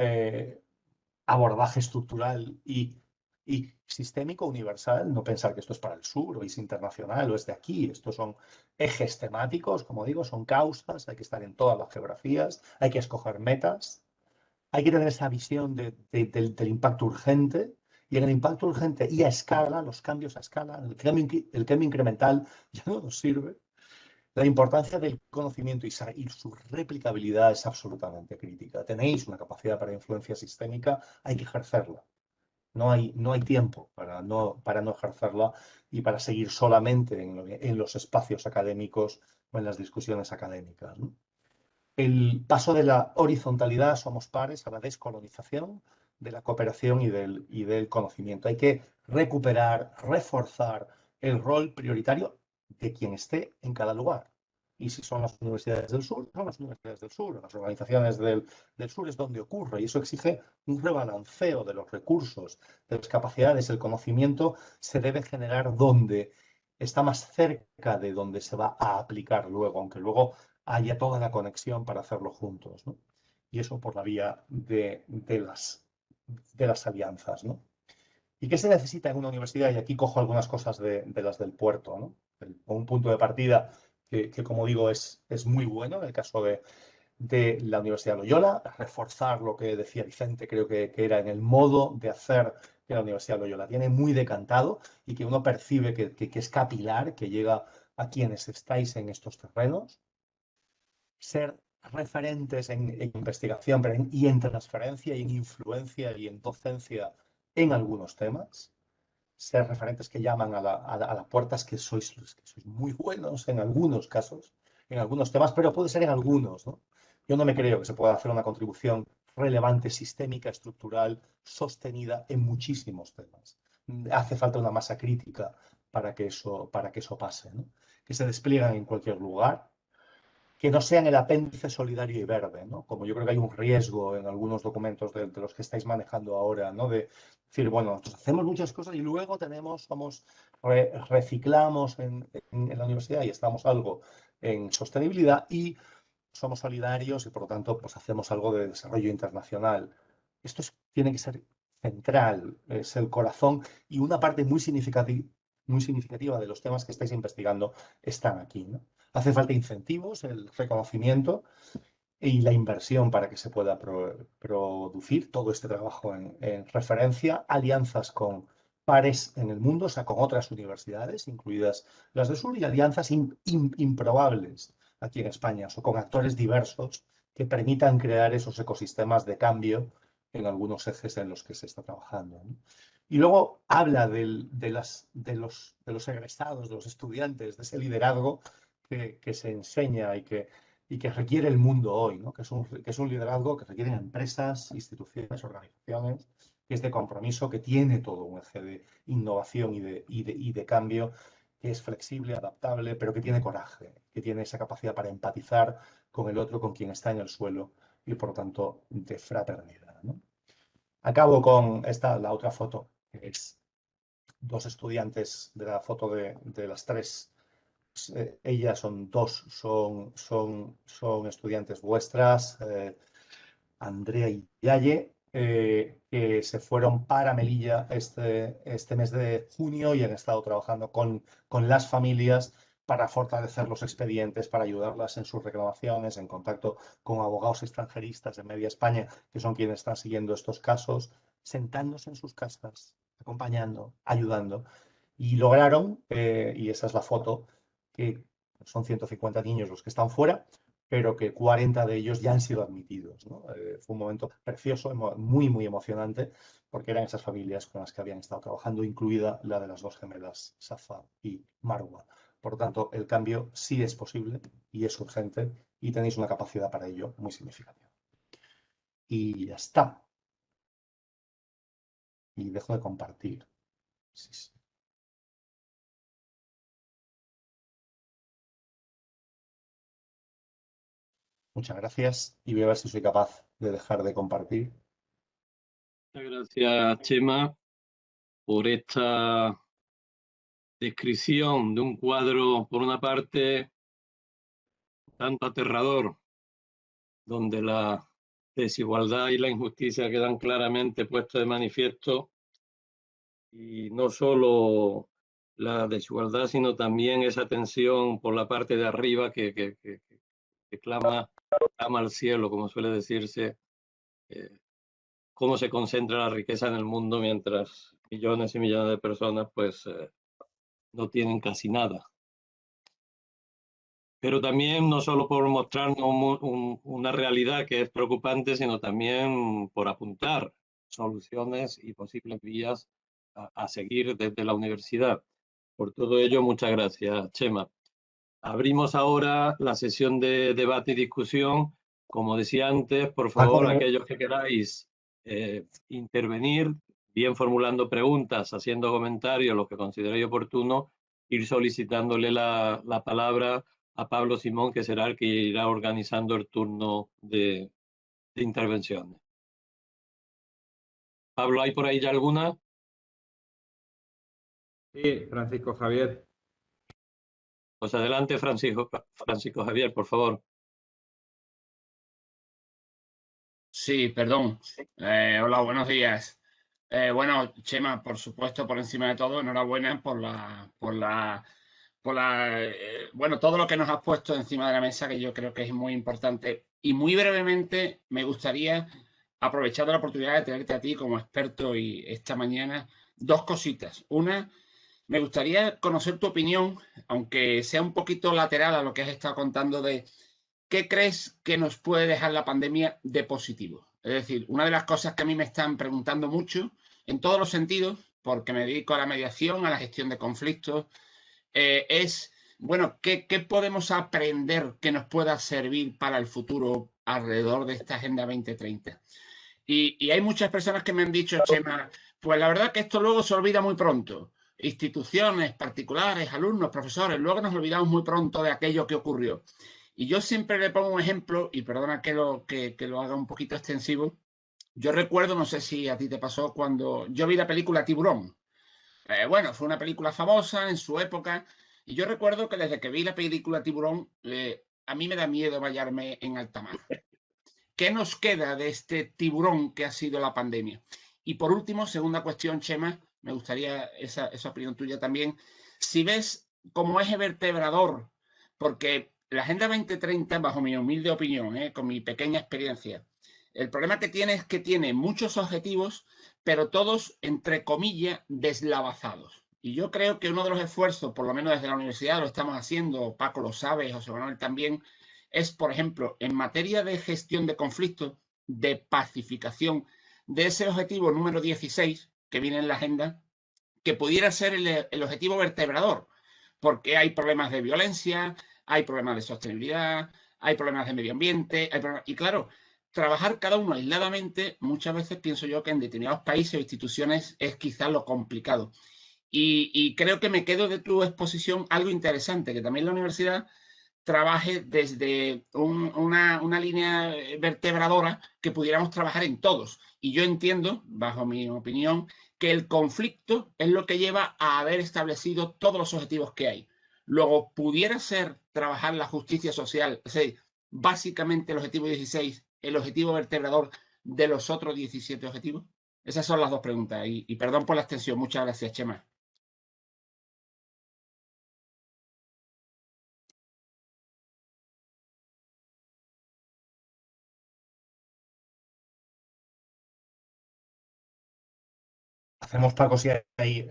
abordaje estructural y sistémico universal, no pensar que esto es para el sur o es internacional o es de aquí. Estos son ejes temáticos, como digo, son causas, hay que estar en todas las geografías, hay que escoger metas, hay que tener esa visión del impacto urgente, y en el impacto urgente y a escala, los cambios a escala, el cambio incremental ya no nos sirve. La importancia del conocimiento y su replicabilidad es absolutamente crítica. Tenéis una capacidad para influencia sistémica, hay que ejercerla. No hay tiempo para no ejercerla y para seguir solamente en los espacios académicos o en las discusiones académicas, ¿no? El paso de la horizontalidad, somos pares, a la descolonización, de la cooperación y del conocimiento. Hay que recuperar, reforzar el rol prioritario de quien esté en cada lugar. Y si son las universidades del sur, son las universidades del sur. Las organizaciones del sur es donde ocurre. Y eso exige un rebalanceo de los recursos, de las capacidades. El conocimiento se debe generar donde está más cerca de donde se va a aplicar luego, aunque luego haya toda la conexión para hacerlo juntos, ¿no? Y eso por la vía de las alianzas, ¿no? ¿Y qué se necesita en una universidad? Y aquí cojo algunas cosas de las del puerto, ¿no? Un punto de partida que como digo, es muy bueno en el caso de la Universidad de Loyola, reforzar lo que decía Vicente, creo que era en el modo de hacer que la Universidad de Loyola tiene muy decantado y que uno percibe que es capilar, que llega a quienes estáis en estos terrenos. Ser referentes en investigación y en transferencia y en influencia y en docencia en algunos temas. Ser referentes que llaman a las puertas, que sois muy buenos en algunos casos, en algunos temas, pero puede ser en algunos, ¿no? Yo no me creo que se pueda hacer una contribución relevante, sistémica, estructural, sostenida en muchísimos temas. Hace falta una masa crítica para que eso pase, ¿no? Que se despliegan en cualquier lugar, que no sean el apéndice solidario y verde, ¿no? Como yo creo que hay un riesgo en algunos documentos de los que estáis manejando ahora, ¿no? De decir, bueno, nosotros hacemos muchas cosas y luego reciclamos en la universidad y estamos algo en sostenibilidad y somos solidarios y por lo tanto pues hacemos algo de desarrollo internacional. Esto tiene que ser central, es el corazón, y una parte muy significativa de los temas que estáis investigando están aquí, ¿no? Hace falta incentivos, el reconocimiento y la inversión para que se pueda producir todo este trabajo en referencia, alianzas con pares en el mundo, o sea, con otras universidades, incluidas las del sur, y alianzas improbables aquí en España, o con actores diversos que permitan crear esos ecosistemas de cambio en algunos ejes en los que se está trabajando, ¿no? Y luego habla de los egresados, de los estudiantes, de ese liderazgo que se enseña y que requiere el mundo hoy, ¿no? Que es un liderazgo que requieren empresas, instituciones, organizaciones, que es de compromiso, que tiene todo un eje de innovación y de cambio, que es flexible, adaptable, pero que tiene coraje, que tiene esa capacidad para empatizar con el otro, con quien está en el suelo y, por lo tanto, de fraternidad, ¿no? Acabo con la otra foto, que es dos estudiantes de la foto de las tres. Ellas son dos, son estudiantes vuestras, Andrea y Yaye, que se fueron para Melilla este mes de junio y han estado trabajando con las familias para fortalecer los expedientes, para ayudarlas en sus reclamaciones, en contacto con abogados extranjeristas de media España, que son quienes están siguiendo estos casos, sentándose en sus casas, acompañando, ayudando. Y lograron, y esa es la foto, que son 150 niños los que están fuera, pero que 40 de ellos ya han sido admitidos, ¿no? Fue un momento precioso, muy, muy emocionante, porque eran esas familias con las que habían estado trabajando, incluida la de las dos gemelas, Safa y Marwa. Por lo tanto, el cambio sí es posible y es urgente y tenéis una capacidad para ello muy significativa. Y ya está. Y dejo de compartir. Sí, sí. Muchas gracias y voy a ver si soy capaz de dejar de compartir. Muchas gracias, Chema, por esta descripción de un cuadro, por una parte, tanto aterrador, donde la desigualdad y la injusticia quedan claramente puestas de manifiesto, y no solo la desigualdad, sino también esa tensión por la parte de arriba que clama al cielo, como suele decirse, cómo se concentra la riqueza en el mundo mientras millones y millones de personas pues no tienen casi nada. Pero también no solo por mostrarnos una realidad que es preocupante, sino también por apuntar soluciones y posibles vías a seguir desde la universidad. Por todo ello, muchas gracias, Chema. Abrimos ahora la sesión de debate y discusión. Como decía antes, por favor, aquellos que queráis intervenir, bien formulando preguntas, haciendo comentarios, lo que consideréis oportuno, ir solicitándole la palabra a Pablo Simón, que será el que irá organizando el turno de intervenciones. Pablo, ¿hay por ahí ya alguna? Sí, Francisco Javier. Pues adelante, Francisco Javier, por favor. Sí, perdón. Hola, buenos días. Bueno, Chema, por supuesto, por encima de todo, enhorabuena bueno, todo lo que nos has puesto encima de la mesa, que yo creo que es muy importante. Y muy brevemente me gustaría, aprovechando la oportunidad de tenerte a ti como experto y esta mañana, dos cositas. Una, me gustaría conocer tu opinión, aunque sea un poquito lateral a lo que has estado contando de ¿qué crees que nos puede dejar la pandemia de positivo? Es decir, una de las cosas que a mí me están preguntando mucho, en todos los sentidos, porque me dedico a la mediación, a la gestión de conflictos, es, bueno, ¿qué podemos aprender que nos pueda servir para el futuro alrededor de esta Agenda 2030? Y hay muchas personas que me han dicho, Chema, pues la verdad que esto luego se olvida muy pronto. Instituciones particulares, alumnos, profesores, luego nos olvidamos muy pronto de aquello que ocurrió. Y yo siempre le pongo un ejemplo, y perdona que lo haga un poquito extensivo. Yo recuerdo, no sé si a ti te pasó, cuando yo vi la película Tiburón. Bueno, fue una película famosa en su época, y yo recuerdo que desde que vi la película Tiburón, a mí me da miedo bañarme en alta mar. ¿Qué nos queda de este tiburón que ha sido la pandemia? Y por último, segunda cuestión, Chema, me gustaría esa opinión tuya también. Si ves como eje vertebrador, porque la Agenda 2030, bajo mi humilde opinión, con mi pequeña experiencia, el problema que tiene es que tiene muchos objetivos, pero todos, entre comillas, deslavazados. Y yo creo que uno de los esfuerzos, por lo menos desde la universidad, lo estamos haciendo, Paco lo sabe, José Manuel también, es, por ejemplo, en materia de gestión de conflictos, de pacificación, de ese objetivo número 16 que viene en la agenda, que pudiera ser el objetivo vertebrador, porque hay problemas de violencia, hay problemas de sostenibilidad, hay problemas de medio ambiente, y claro, trabajar cada uno aisladamente, muchas veces pienso yo que en determinados países o instituciones es quizás lo complicado. Y creo que me quedo de tu exposición algo interesante, que también la universidad trabaje desde una línea vertebradora que pudiéramos trabajar en todos. Y yo entiendo, bajo mi opinión, que el conflicto es lo que lleva a haber establecido todos los objetivos que hay. Luego, pudiera ser trabajar la justicia social, es decir, básicamente el objetivo 16, el objetivo vertebrador de los otros 17 objetivos. Esas son las dos preguntas. Y perdón por la extensión. Muchas gracias, Chema. Hacemos, Paco, si hay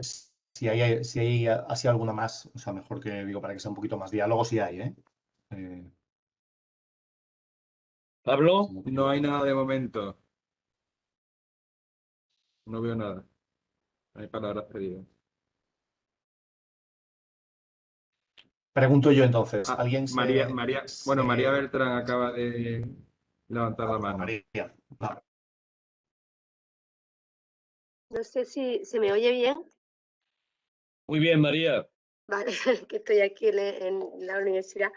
así alguna más, o sea, mejor que digo, para que sea un poquito más diálogo, si hay, ¿eh? Pablo, No hay nada de momento. No veo nada. No hay palabras pedidas. Pregunto yo entonces, Ah, ¿alguien María Bertrán acaba de levantar la mano. María, va. No sé si se me oye bien. muy bien, María. Vale, que estoy aquí en la universidad.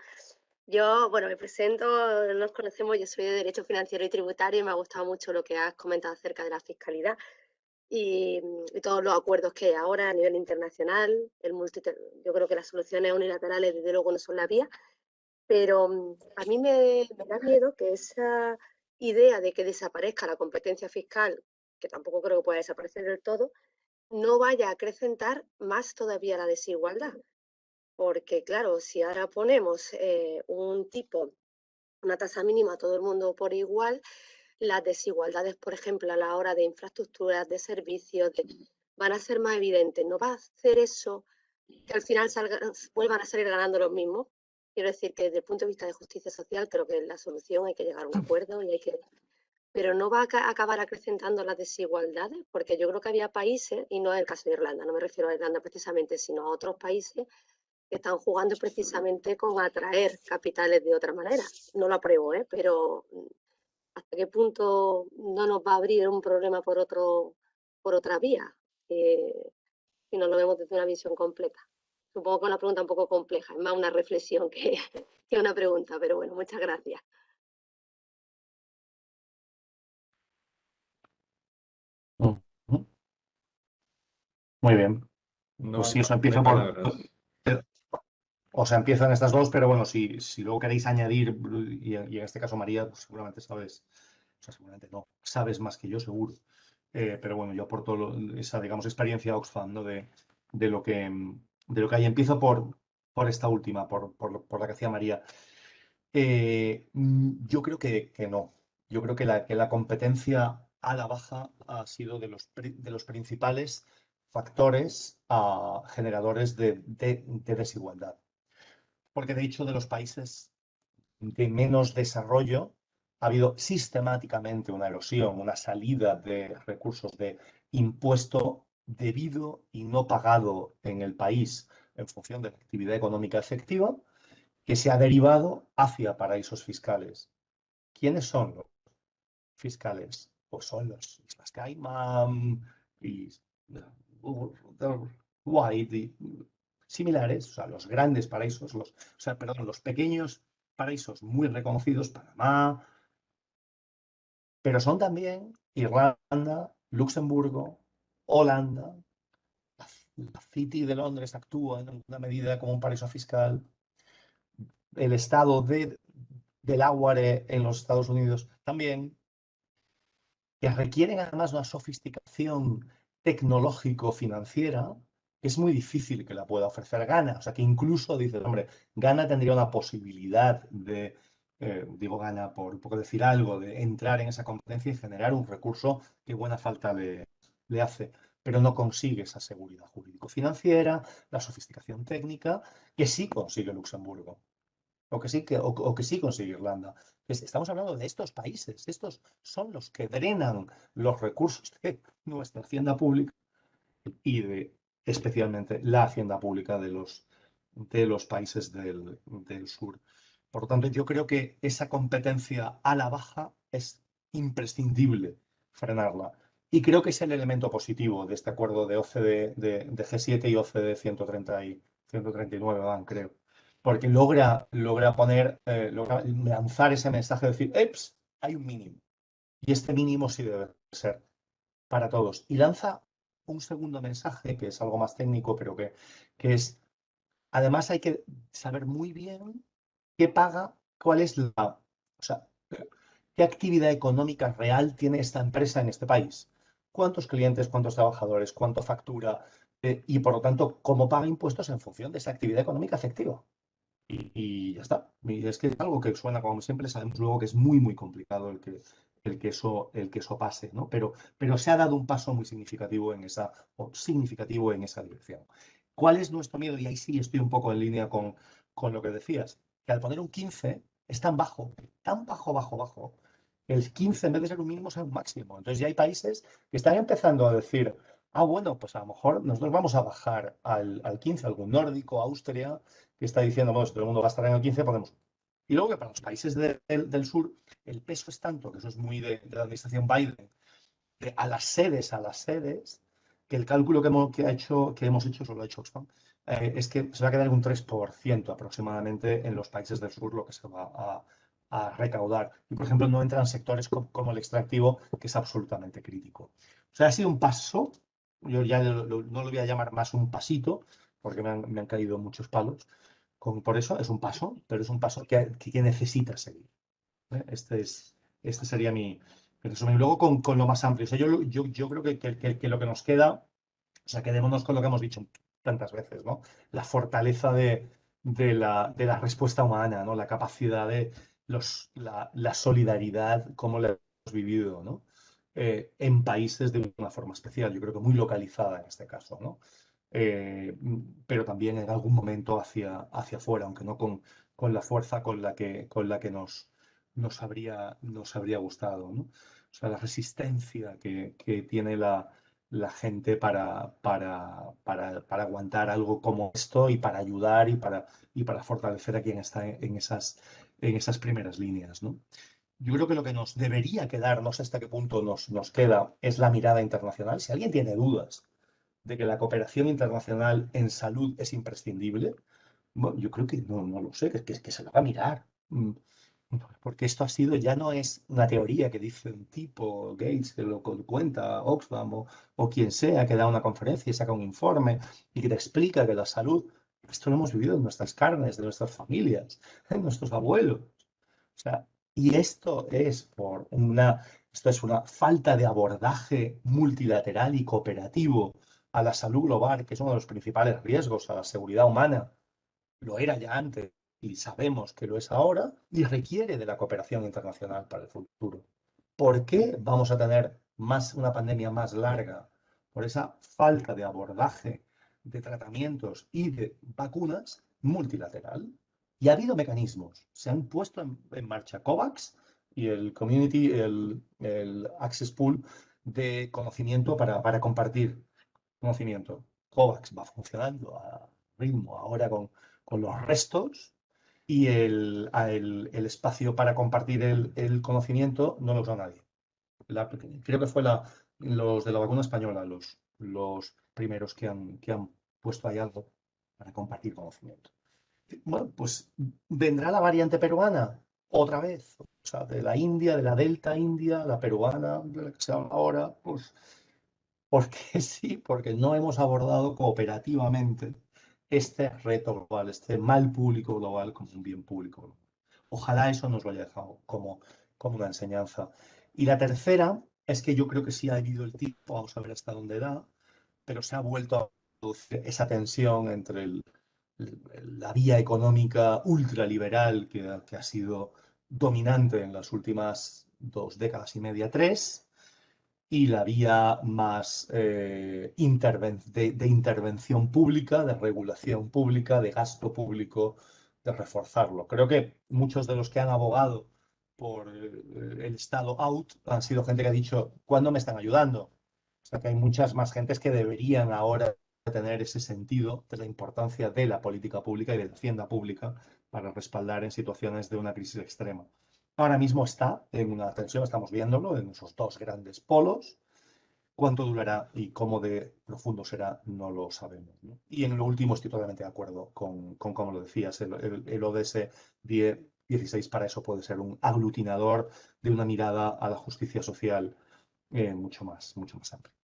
Yo, bueno, me presento, nos conocemos, yo soy de Derecho Financiero y Tributario y me ha gustado mucho lo que has comentado acerca de la fiscalidad y todos los acuerdos que hay ahora a nivel internacional. Yo creo que las soluciones unilaterales desde luego no son la vía, pero a mí me da miedo que esa idea de que desaparezca la competencia fiscal, que tampoco creo que pueda desaparecer del todo, no vaya a acrecentar más todavía la desigualdad. Porque, claro, si ahora ponemos una tasa mínima a todo el mundo por igual, las desigualdades, por ejemplo, a la hora de infraestructuras, de servicios, van a ser más evidentes. ¿No va a hacer eso que al final vuelvan a salir ganando los mismos? Quiero decir que desde el punto de vista de justicia social creo que la solución hay que llegar a un acuerdo y pero no va a acabar acrecentando las desigualdades, porque yo creo que había países, y no es el caso de Irlanda, no me refiero a Irlanda precisamente, sino a otros países que están jugando precisamente con atraer capitales de otra manera. No lo apruebo, pero ¿hasta qué punto no nos va a abrir un problema por otra vía? Si no lo vemos desde una visión completa. Supongo que es una pregunta un poco compleja, es más una reflexión que una pregunta, pero bueno, muchas gracias. Muy bien. No Pues hay, sí, eso no hay empieza palabras. o sea, empiezan estas dos, pero bueno, si luego queréis añadir, y en este caso María, pues seguramente sabes, o sea, seguramente no, sabes más que yo, seguro. Pero bueno, yo aporto esa, digamos, experiencia Oxfam, ¿no? De lo que hay. Empiezo por esta última, por la que hacía María. Yo creo que no. Yo creo que la competencia a la baja ha sido de los principales factores generadores de desigualdad. Porque de hecho de los países de menos desarrollo ha habido sistemáticamente una erosión, una salida de recursos de impuesto debido y no pagado en el país en función de la actividad económica efectiva, que se ha derivado hacia paraísos fiscales. ¿Quiénes son los fiscales? Pues son los Islas Caimán y White y similares, o sea, los grandes paraísos, los pequeños paraísos muy reconocidos, Panamá, pero son también Irlanda, Luxemburgo, Holanda, la City de Londres actúa en alguna medida como un paraíso fiscal, el estado de Delaware en los Estados Unidos también, que requieren además una sofisticación tecnológico-financiera que es muy difícil que la pueda ofrecer Ghana. O sea, que incluso dices, hombre, Ghana tendría una posibilidad de, digo Ghana por poco decir algo, de entrar en esa competencia y generar un recurso que buena falta le hace, pero no consigue esa seguridad jurídico-financiera, la sofisticación técnica, que sí consigue Luxemburgo. O que sí consigue Irlanda. Estamos hablando de estos países. Estos son los que drenan los recursos de nuestra hacienda pública y de especialmente la hacienda pública de los países del sur. Por lo tanto, yo creo que esa competencia a la baja es imprescindible frenarla. Y creo que es el elemento positivo de este acuerdo de OCDE, de G7 y OCDE 139, van, creo. Porque logra lanzar ese mensaje de decir, ¡eps! Hay un mínimo. Y este mínimo sí debe ser para todos. Y lanza un segundo mensaje, que es algo más técnico, pero que es, además hay que saber muy bien qué paga, cuál es o sea, qué actividad económica real tiene esta empresa en este país. ¿Cuántos clientes, cuántos trabajadores, cuánto factura? Y por lo tanto, cómo paga impuestos en función de esa actividad económica efectiva. Y ya está. Y es que es algo que suena, como siempre, sabemos luego que es muy, muy complicado el que eso pase, ¿no? Pero se ha dado un paso muy significativo significativo en esa dirección. ¿Cuál es nuestro miedo? Y ahí sí estoy un poco en línea con lo que decías, que al poner un 15 es tan bajo, bajo, bajo, el 15 en vez de ser un mínimo es un máximo. Entonces ya hay países que están empezando a decir, bueno, pues a lo mejor nosotros vamos a bajar al 15, algún nórdico, Austria, que está diciendo, bueno, si todo el mundo va a estar en el 15, podemos. Y luego que para los países del sur, el peso es tanto, que eso es muy de la administración Biden, a las sedes, que el cálculo que hemos hecho, eso lo ha hecho Oxfam, es que se va a quedar un 3% aproximadamente en los países del sur lo que se va a recaudar. Y, por ejemplo, no entran sectores como el extractivo, que es absolutamente crítico. O sea, ha sido un paso, yo ya no lo voy a llamar más un pasito, porque me han caído muchos palos. Por eso es un paso, pero es un paso que necesita seguir. ¿Eh? Este sería mi resumen. Y luego con lo más amplio. O sea, yo creo que lo que nos queda, o sea, quedémonos con lo que hemos dicho tantas veces, ¿no? La fortaleza de la respuesta humana, ¿no? La capacidad la solidaridad, cómo la hemos vivido, ¿no? En países de una forma especial, yo creo que muy localizada en este caso, ¿no? Eh, pero también en algún momento hacia afuera, aunque no con la fuerza con la que nos habría gustado, ¿no? O sea, la resistencia que tiene la gente para aguantar algo como esto y para ayudar y para fortalecer a quien está en esas primeras líneas, ¿no? Yo creo que lo que nos debería quedar, no sé hasta qué punto nos queda, es la mirada internacional. Si alguien tiene dudas de que la cooperación internacional en salud es imprescindible, bueno, yo creo que no lo sé, que se lo va a mirar. Porque esto ya no es una teoría que dice un tipo, Gates, que lo cuenta, Oxfam o quien sea, que da una conferencia y saca un informe y que te explica que la salud, esto lo hemos vivido en nuestras carnes, de nuestras familias, en nuestros abuelos. O sea, y esto es una falta de abordaje multilateral y cooperativo a la salud global, que es uno de los principales riesgos a la seguridad humana. Lo era ya antes y sabemos que lo es ahora y requiere de la cooperación internacional para el futuro. ¿Por qué vamos a tener una pandemia más larga? Por esa falta de abordaje de tratamientos y de vacunas multilateral. Y ha habido mecanismos. Se han puesto en marcha COVAX y el Community, el Access Pool de conocimiento para compartir conocimiento. COVAX va funcionando a ritmo ahora con los restos y el espacio para compartir el conocimiento no lo usa nadie. Creo que fue los de la vacuna española los primeros que han puesto ahí algo para compartir conocimiento. Bueno, pues vendrá la variante peruana otra vez, o sea, de la India, de la Delta India, la peruana, de la que se habla ahora, pues porque sí, porque no hemos abordado cooperativamente este reto global, este mal público global como un bien público global. Ojalá eso nos lo haya dejado como una enseñanza. Y la tercera es que yo creo que sí ha habido el tiempo, vamos a ver hasta dónde da, pero se ha vuelto a producir esa tensión entre la vía económica ultraliberal que ha sido dominante en las últimas 2 décadas y media, 3, y la vía más de intervención pública, de regulación pública, de gasto público, de reforzarlo. Creo que muchos de los que han abogado por el Estado out han sido gente que ha dicho, ¿cuándo me están ayudando? O sea que hay muchas más gentes que deberían ahora tener ese sentido de la importancia de la política pública y de la hacienda pública para respaldar en situaciones de una crisis extrema. Ahora mismo está en una tensión, estamos viéndolo, en esos dos grandes polos. Cuánto durará y cómo de profundo será, no lo sabemos, ¿no? Y en lo último estoy totalmente de acuerdo con cómo lo decías, el ODS 16 para eso puede ser un aglutinador de una mirada a la justicia social mucho más amplia.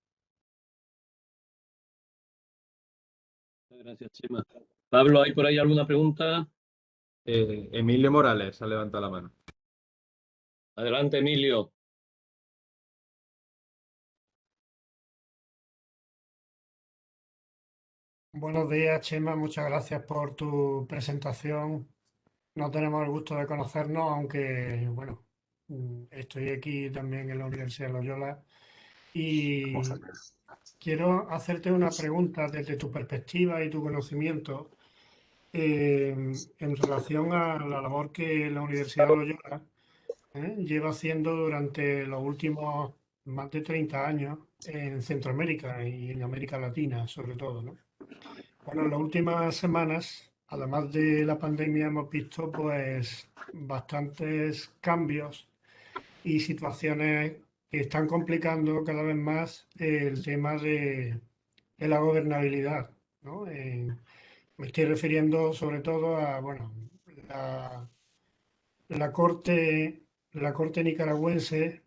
Gracias, Chema. Pablo, ¿hay por ahí alguna pregunta? Emilio Morales ha levantado la mano. Adelante, Emilio. Buenos días, Chema. Muchas gracias por tu presentación. No tenemos el gusto de conocernos, aunque, bueno, estoy aquí también en la Universidad de Loyola y Vamos a ver. quiero hacerte una pregunta desde tu perspectiva y tu conocimiento en relación a la labor que la Universidad de Loyola lleva haciendo durante los últimos más de 30 años en Centroamérica y en América Latina, sobre todo, ¿no? Bueno, en las últimas semanas, además de la pandemia, hemos visto pues bastantes cambios y situaciones que están complicando cada vez más el tema de la gobernabilidad, ¿no? Me estoy refiriendo sobre todo a, bueno, la, la corte, la corte nicaragüense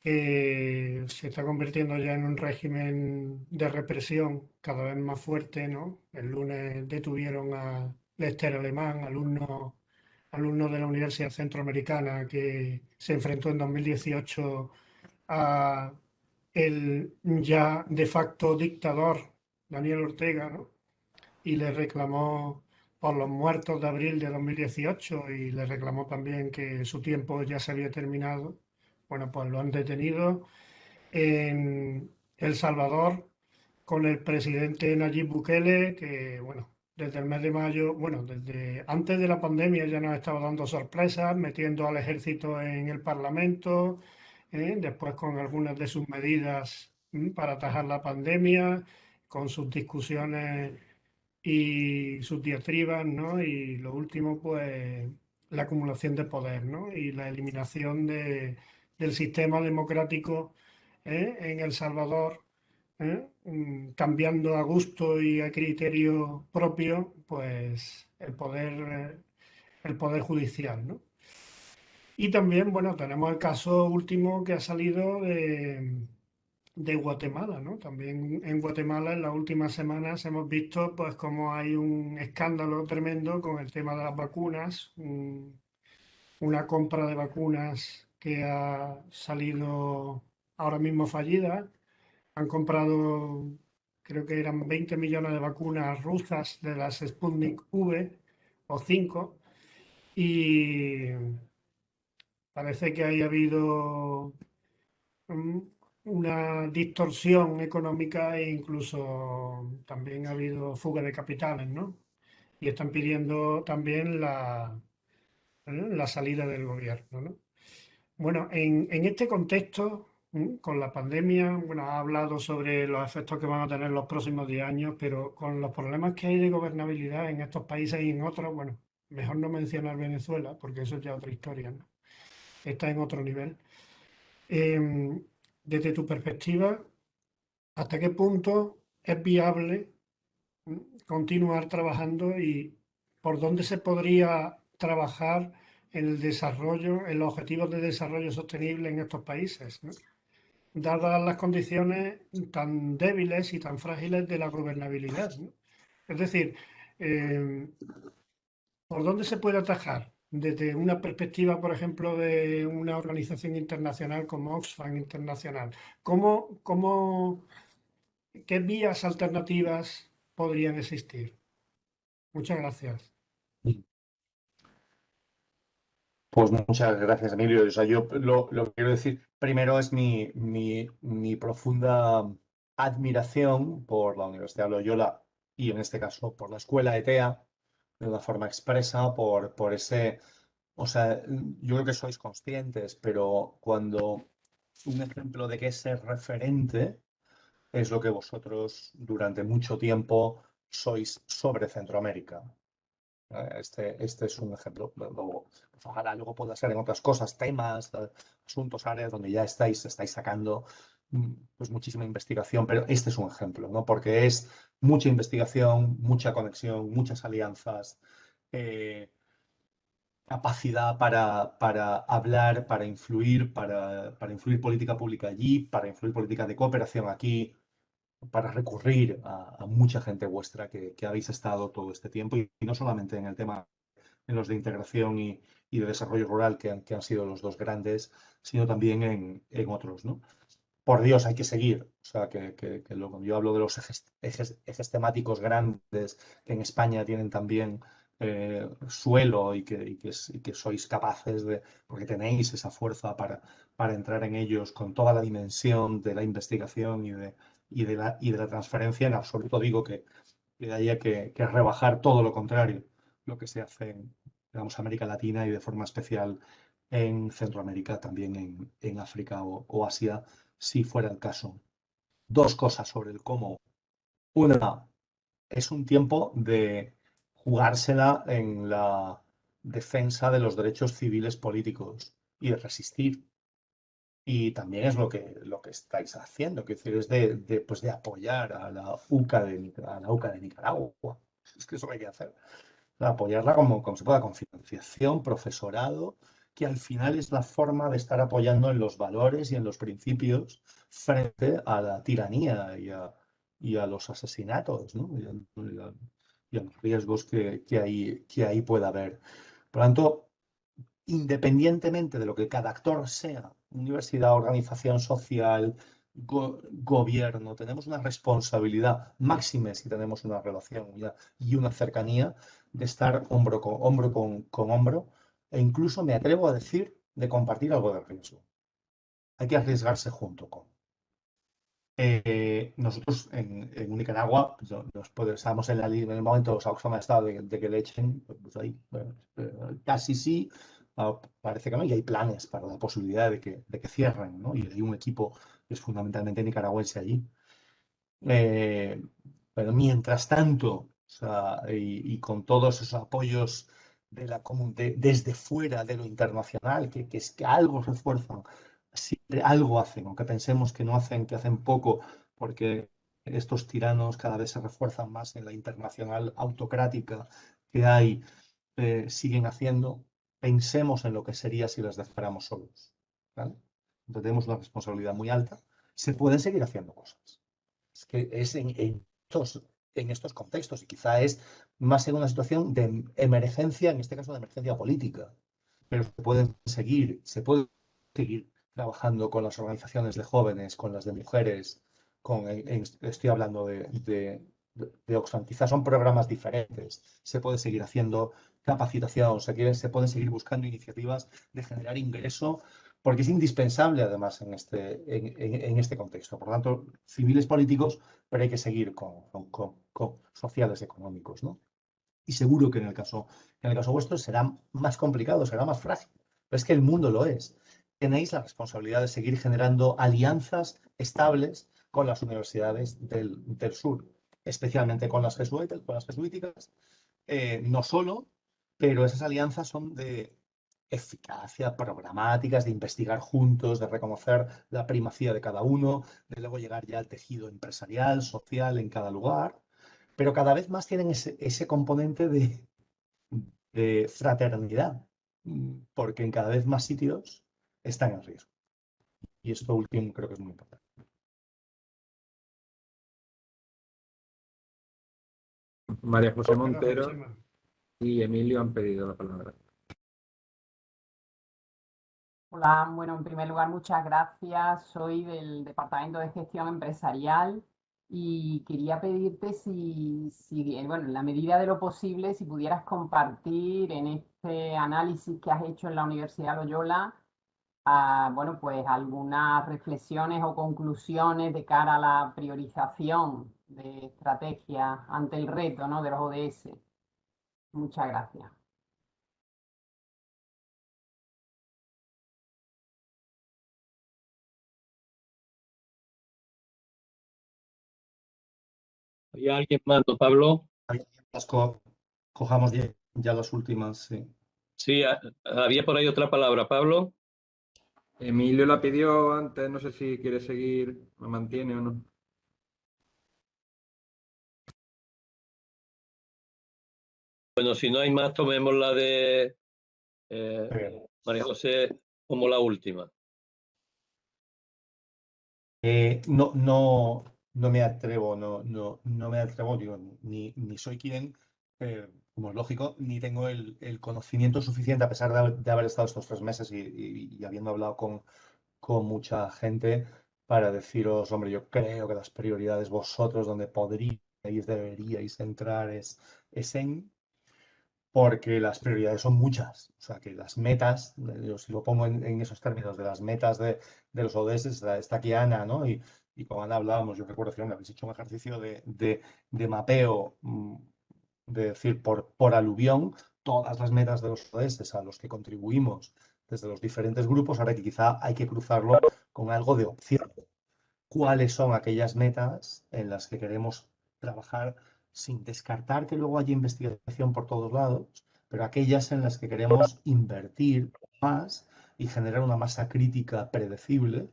que se está convirtiendo ya en un régimen de represión cada vez más fuerte, ¿no? El lunes detuvieron a Lester Alemán, alumno de la Universidad Centroamericana que se enfrentó en 2018 a el ya de facto dictador Daniel Ortega, ¿no? Y le reclamó por los muertos de abril de 2018 y le reclamó también que su tiempo ya se había terminado. Bueno, pues lo han detenido en El Salvador con el presidente Nayib Bukele, que bueno, desde el mes de mayo, bueno, desde antes de la pandemia ya nos estaba dando sorpresas, metiendo al ejército en el Parlamento, después con algunas de sus medidas para atajar la pandemia, con sus discusiones y sus diatribas, ¿no? Y lo último, pues la acumulación de poder, ¿no? Y la eliminación del sistema democrático en El Salvador, cambiando a gusto y a criterio propio, pues el poder judicial, ¿no? Y también, bueno, tenemos el caso último que ha salido de Guatemala, ¿no? También en Guatemala en las últimas semanas hemos visto pues cómo hay un escándalo tremendo con el tema de las vacunas, una compra de vacunas que ha salido ahora mismo fallida. Han comprado, creo que eran 20 millones de vacunas rusas de las Sputnik V o 5 y parece que haya habido mm, una distorsión económica e incluso también ha habido fuga de capitales, ¿no? Y están pidiendo también la salida del gobierno, ¿no? Bueno, en este contexto, con la pandemia, bueno, ha hablado sobre los efectos que van a tener los próximos 10 años, pero con los problemas que hay de gobernabilidad en estos países y en otros, bueno, mejor no mencionar Venezuela, porque eso es ya otra historia, ¿no? Está en otro nivel. Desde tu perspectiva, ¿hasta qué punto es viable continuar trabajando y por dónde se podría trabajar en el desarrollo, en los objetivos de desarrollo sostenible en estos países, ¿no? Dadas las condiciones tan débiles y tan frágiles de la gobernabilidad, ¿no? Es decir, eh, ¿por dónde se puede atajar? Desde una perspectiva, por ejemplo, de una organización internacional como Oxfam Internacional. ¿Qué vías alternativas podrían existir? Muchas gracias. Pues muchas gracias, Emilio. O sea, yo lo que quiero decir primero es mi profunda admiración por la Universidad de Loyola y en este caso por la Escuela ETEA, de una forma expresa, por ese, o sea, yo creo que sois conscientes, pero cuando un ejemplo de que ese referente es lo que vosotros durante mucho tiempo sois sobre Centroamérica. Este es un ejemplo. Luego, pues ojalá luego pueda ser en otras cosas, temas, asuntos, áreas donde ya estáis sacando pues muchísima investigación, pero este es un ejemplo, ¿no? Porque es mucha investigación, mucha conexión, muchas alianzas, capacidad para hablar, para influir política pública allí, para influir política de cooperación aquí, para recurrir a mucha gente vuestra que habéis estado todo este tiempo y no solamente en el tema en los de integración y de desarrollo rural, que han sido los dos grandes, sino también en otros, ¿no? Por Dios, hay que seguir. O sea, cuando yo hablo de los ejes temáticos grandes que en España tienen también suelo y que sois capaces de, porque tenéis esa fuerza para entrar en ellos con toda la dimensión de la investigación y de la transferencia, en absoluto digo que haya que rebajar todo lo contrario, lo que se hace en, digamos, América Latina y de forma especial en Centroamérica, también en África o Asia, si fuera el caso. Dos cosas sobre el cómo. Una, es un tiempo de jugársela en la defensa de los derechos civiles políticos y de resistir. Y también es lo que estáis haciendo, que es pues de apoyar a la UCA de Nicaragua. Es que eso hay que hacer. Apoyarla como se pueda, con financiación, profesorado, que al final es la forma de estar apoyando en los valores y en los principios frente a la tiranía y a los asesinatos, ¿no? Y a los riesgos que ahí pueda haber. Por lo tanto, independientemente de lo que cada actor sea, universidad, organización social, gobierno, tenemos una responsabilidad, máxime si tenemos una relación y una cercanía, de estar hombro con hombro, e incluso me atrevo a decir de compartir algo de riesgo. Hay que arriesgarse junto con. Nosotros en Nicaragua, pues, estábamos en el momento, los Oxfam ha estado de que le echen, pues ahí, bueno, casi sí, parece que no, y hay planes para la posibilidad de que cierren, ¿no? Y hay un equipo que es fundamentalmente nicaragüense allí. Eh, pero mientras tanto, o sea, y con todos esos apoyos desde fuera de lo internacional, que es que algo refuerzan, siempre algo hacen, aunque pensemos que no hacen, que hacen poco, porque estos tiranos cada vez se refuerzan más en la internacional autocrática que hay, siguen haciendo, pensemos en lo que sería si les dejáramos solos, ¿vale? Entonces tenemos una responsabilidad muy alta. Se pueden seguir haciendo cosas. Es que es en estos contextos y quizá es más en una situación de emergencia, en este caso de emergencia política, pero se puede seguir trabajando con las organizaciones de jóvenes, con las de mujeres, estoy hablando de Oxfam, quizás son programas diferentes, se puede seguir haciendo capacitación, se pueden seguir buscando iniciativas de generar ingreso, porque es indispensable además en este contexto. Por lo tanto, civiles políticos, pero hay que seguir con sociales económicos, ¿no? Y seguro que en el caso vuestro será más complicado, será más frágil. Pero es que el mundo lo es. Tenéis la responsabilidad de seguir generando alianzas estables con las universidades del sur, especialmente con las jesuíticas. No solo, pero esas alianzas son de eficacia, programáticas, de investigar juntos, de reconocer la primacía de cada uno, de luego llegar ya al tejido empresarial, social en cada lugar, pero cada vez más tienen ese componente de fraternidad, porque en cada vez más sitios están en riesgo. Y esto último creo que es muy importante. María José Gracias, Montero Chema. y Emilio han pedido la palabra. Hola, bueno, en primer lugar, muchas gracias. Soy del Departamento de Gestión Empresarial y quería pedirte bueno, en la medida de lo posible, si pudieras compartir en este análisis que has hecho en la Universidad Loyola, bueno, pues algunas reflexiones o conclusiones de cara a la priorización de estrategias ante el reto, ¿no?, de los ODS. Muchas gracias. ¿Había alguien más, no, Pablo? Cojamos ya las últimas, sí. Sí, había por ahí otra palabra, Pablo. Emilio la pidió antes, no sé si quiere seguir, la mantiene o no. Bueno, si no hay más, tomemos la de María José como la última. No me atrevo, no me atrevo, digo, ni soy quien, como es lógico, ni tengo el conocimiento suficiente, a pesar de haber estado estos 3 meses y habiendo hablado con mucha gente, para deciros, hombre, yo creo que las prioridades vosotros donde deberíais entrar es en, porque las prioridades son muchas. O sea, que las metas, yo si lo pongo en esos términos de las metas de los ODS, está aquí Ana, ¿no? Y con Ana hablábamos, yo recuerdo que habéis hecho un ejercicio de mapeo, de decir, por aluvión, todas las metas de los ODS a los que contribuimos desde los diferentes grupos, ahora que quizá hay que cruzarlo con algo de opción. ¿Cuáles son aquellas metas en las que queremos trabajar sin descartar que luego haya investigación por todos lados, pero aquellas en las que queremos invertir más y generar una masa crítica predecible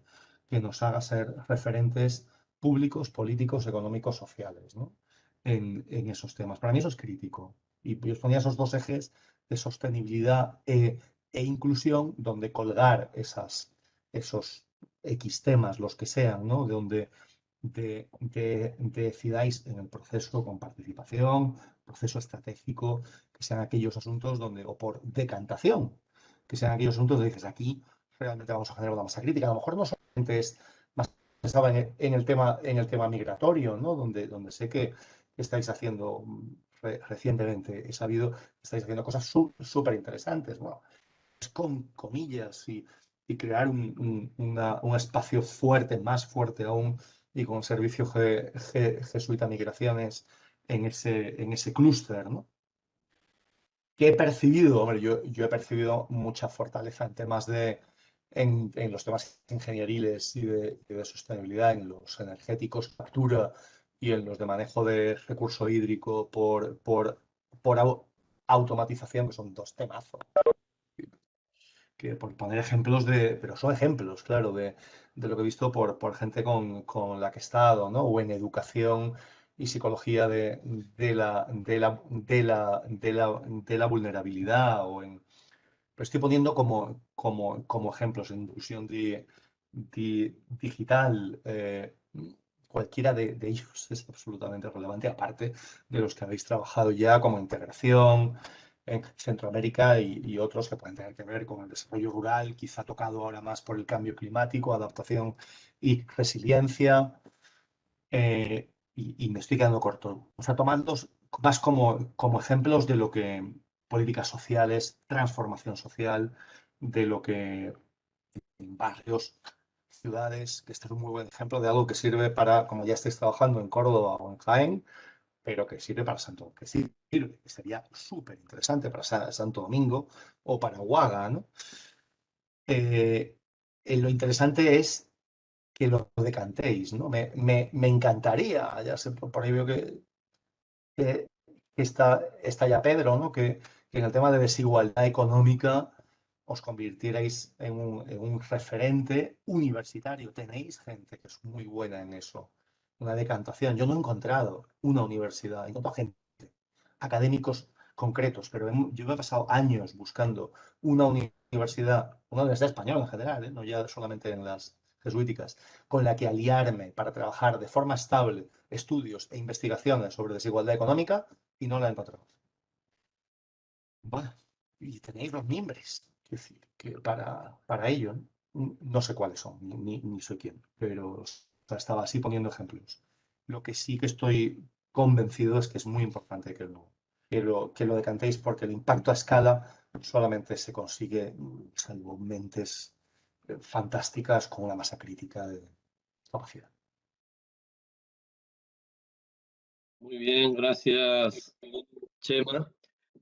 que nos haga ser referentes públicos, políticos, económicos, sociales, ¿no? en esos temas? Para mí eso es crítico. Y yo os ponía esos dos ejes de sostenibilidad e inclusión, donde colgar esos X temas, los que sean, ¿no? De donde decidáis en el proceso con participación, proceso estratégico, que sean aquellos asuntos donde, o por decantación, que sean aquellos asuntos donde dices, aquí realmente vamos a generar una masa crítica. A lo mejor no solamente es más pensaba en el tema migratorio, ¿no? Donde sé que estáis haciendo recientemente, he sabido que estáis haciendo cosas súper interesantes, ¿no? Es con comillas y crear un espacio fuerte, más fuerte aún, y con el servicio jesuita migraciones en ese clúster, ¿no? ¿Qué he percibido? Hombre, yo he percibido mucha fortaleza en temas en los temas ingenieriles y de sostenibilidad, en los energéticos, captura y en los de manejo de recurso hídrico por automatización, que son dos temazos. Que por poner ejemplos pero son ejemplos, claro, de lo que he visto por gente con la que he estado, ¿no? O en educación y psicología de la vulnerabilidad, pero estoy poniendo como ejemplos en inclusión digital. Cualquiera de ellos es absolutamente relevante, aparte de los que habéis trabajado ya como integración en Centroamérica y otros que pueden tener que ver con el desarrollo rural, quizá tocado ahora más por el cambio climático, adaptación y resiliencia. Y me estoy quedando corto. O sea, tomando más como ejemplos de lo que políticas sociales, transformación social, de lo que en barrios, ciudades, que este es un muy buen ejemplo de algo que sirve para, como ya estáis trabajando en Córdoba o en Jaén, pero que sirve para que sirve, que sería súper interesante para Santo Domingo o para Huaga, ¿no? Lo interesante es que lo decantéis, ¿no? Me encantaría, ya sé, por ahí veo que está ya Pedro, ¿no? Que en el tema de desigualdad económica os convirtierais en un referente universitario. Tenéis gente que es muy buena en eso, una decantación. Yo no he encontrado una universidad, he encontrado gente, académicos concretos, pero yo me he pasado años buscando una universidad española en general, no ya solamente en las jesuíticas, con la que aliarme para trabajar de forma estable estudios e investigaciones sobre desigualdad económica y no la he encontrado. Bueno, y tenéis los mimbres, es decir, que para ello, no sé cuáles son, ni soy quién, pero estaba así poniendo ejemplos. Lo que sí que estoy convencido es que es muy importante que lo decantéis, porque el impacto a escala solamente se consigue, salvo mentes fantásticas con una masa crítica de capacidad. Muy bien, gracias, Chema.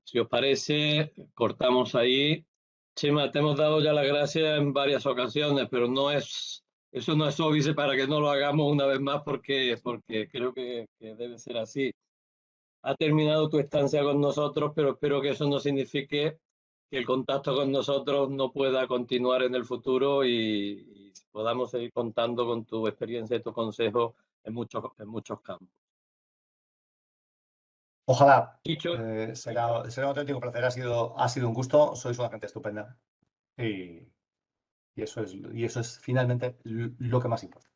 Si os parece, cortamos ahí. Chema, te hemos dado ya las gracias en varias ocasiones, pero no es eso no es óbice para que no lo hagamos una vez más porque creo que debe ser así. Ha terminado tu estancia con nosotros, pero espero que eso no signifique que el contacto con nosotros no pueda continuar en el futuro y podamos seguir contando con tu experiencia y tu consejo en muchos campos. Ojalá. Dicho, Será un auténtico placer. Ha sido un gusto. Sois una gente estupenda. Y eso es finalmente lo que más importa.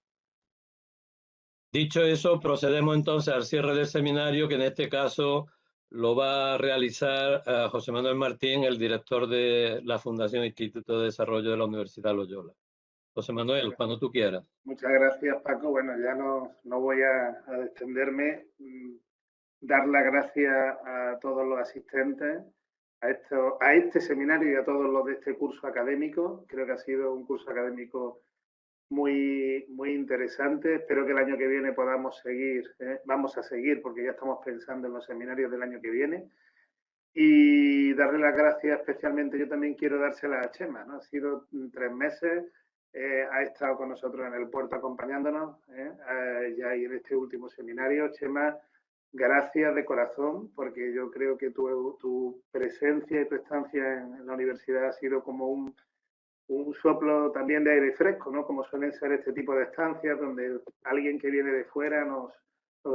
dicho eso, procedemos entonces al cierre del seminario, que en este caso lo va a realizar José Manuel Martín, el director de la Fundación Instituto de Desarrollo de la Universidad Loyola. José Manuel, cuando tú quieras. Muchas gracias, Paco. Bueno, ya no voy a extenderme. Dar las gracias a todos los asistentes a este seminario y a todos los de este curso académico. Creo que ha sido un curso académico muy, muy interesante. Espero que el año que viene podamos seguir, vamos a seguir porque ya estamos pensando en los seminarios del año que viene. Y darle las gracias especialmente, yo también quiero dárselas a Chema, ¿no? Ha sido 3 meses, ha estado con nosotros en el puerto acompañándonos, ya y en este último seminario. Chema, gracias de corazón, porque yo creo que tu presencia y tu estancia en la universidad ha sido como un soplo también de aire fresco, ¿no? Como suelen ser este tipo de estancias, donde alguien que viene de fuera nos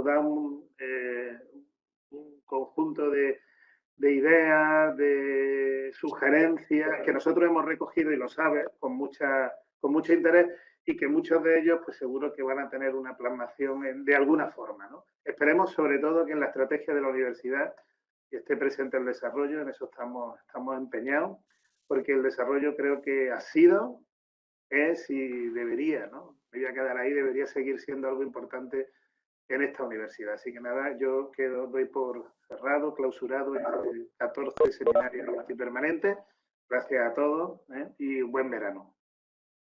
da un conjunto de ideas, de sugerencias que nosotros hemos recogido, y lo sabes, con mucho interés, y que muchos de ellos pues seguro que van a tener una plasmación de alguna forma, ¿no? Esperemos sobre todo que en la estrategia de la universidad esté presente el desarrollo. En eso estamos empeñados, porque el desarrollo creo que ha sido, es y debería, ¿no? Debería quedar ahí, debería seguir siendo algo importante en esta universidad. Así que nada, yo doy por cerrado, clausurado este 14 seminarios permanentes. Gracias a todos y buen verano.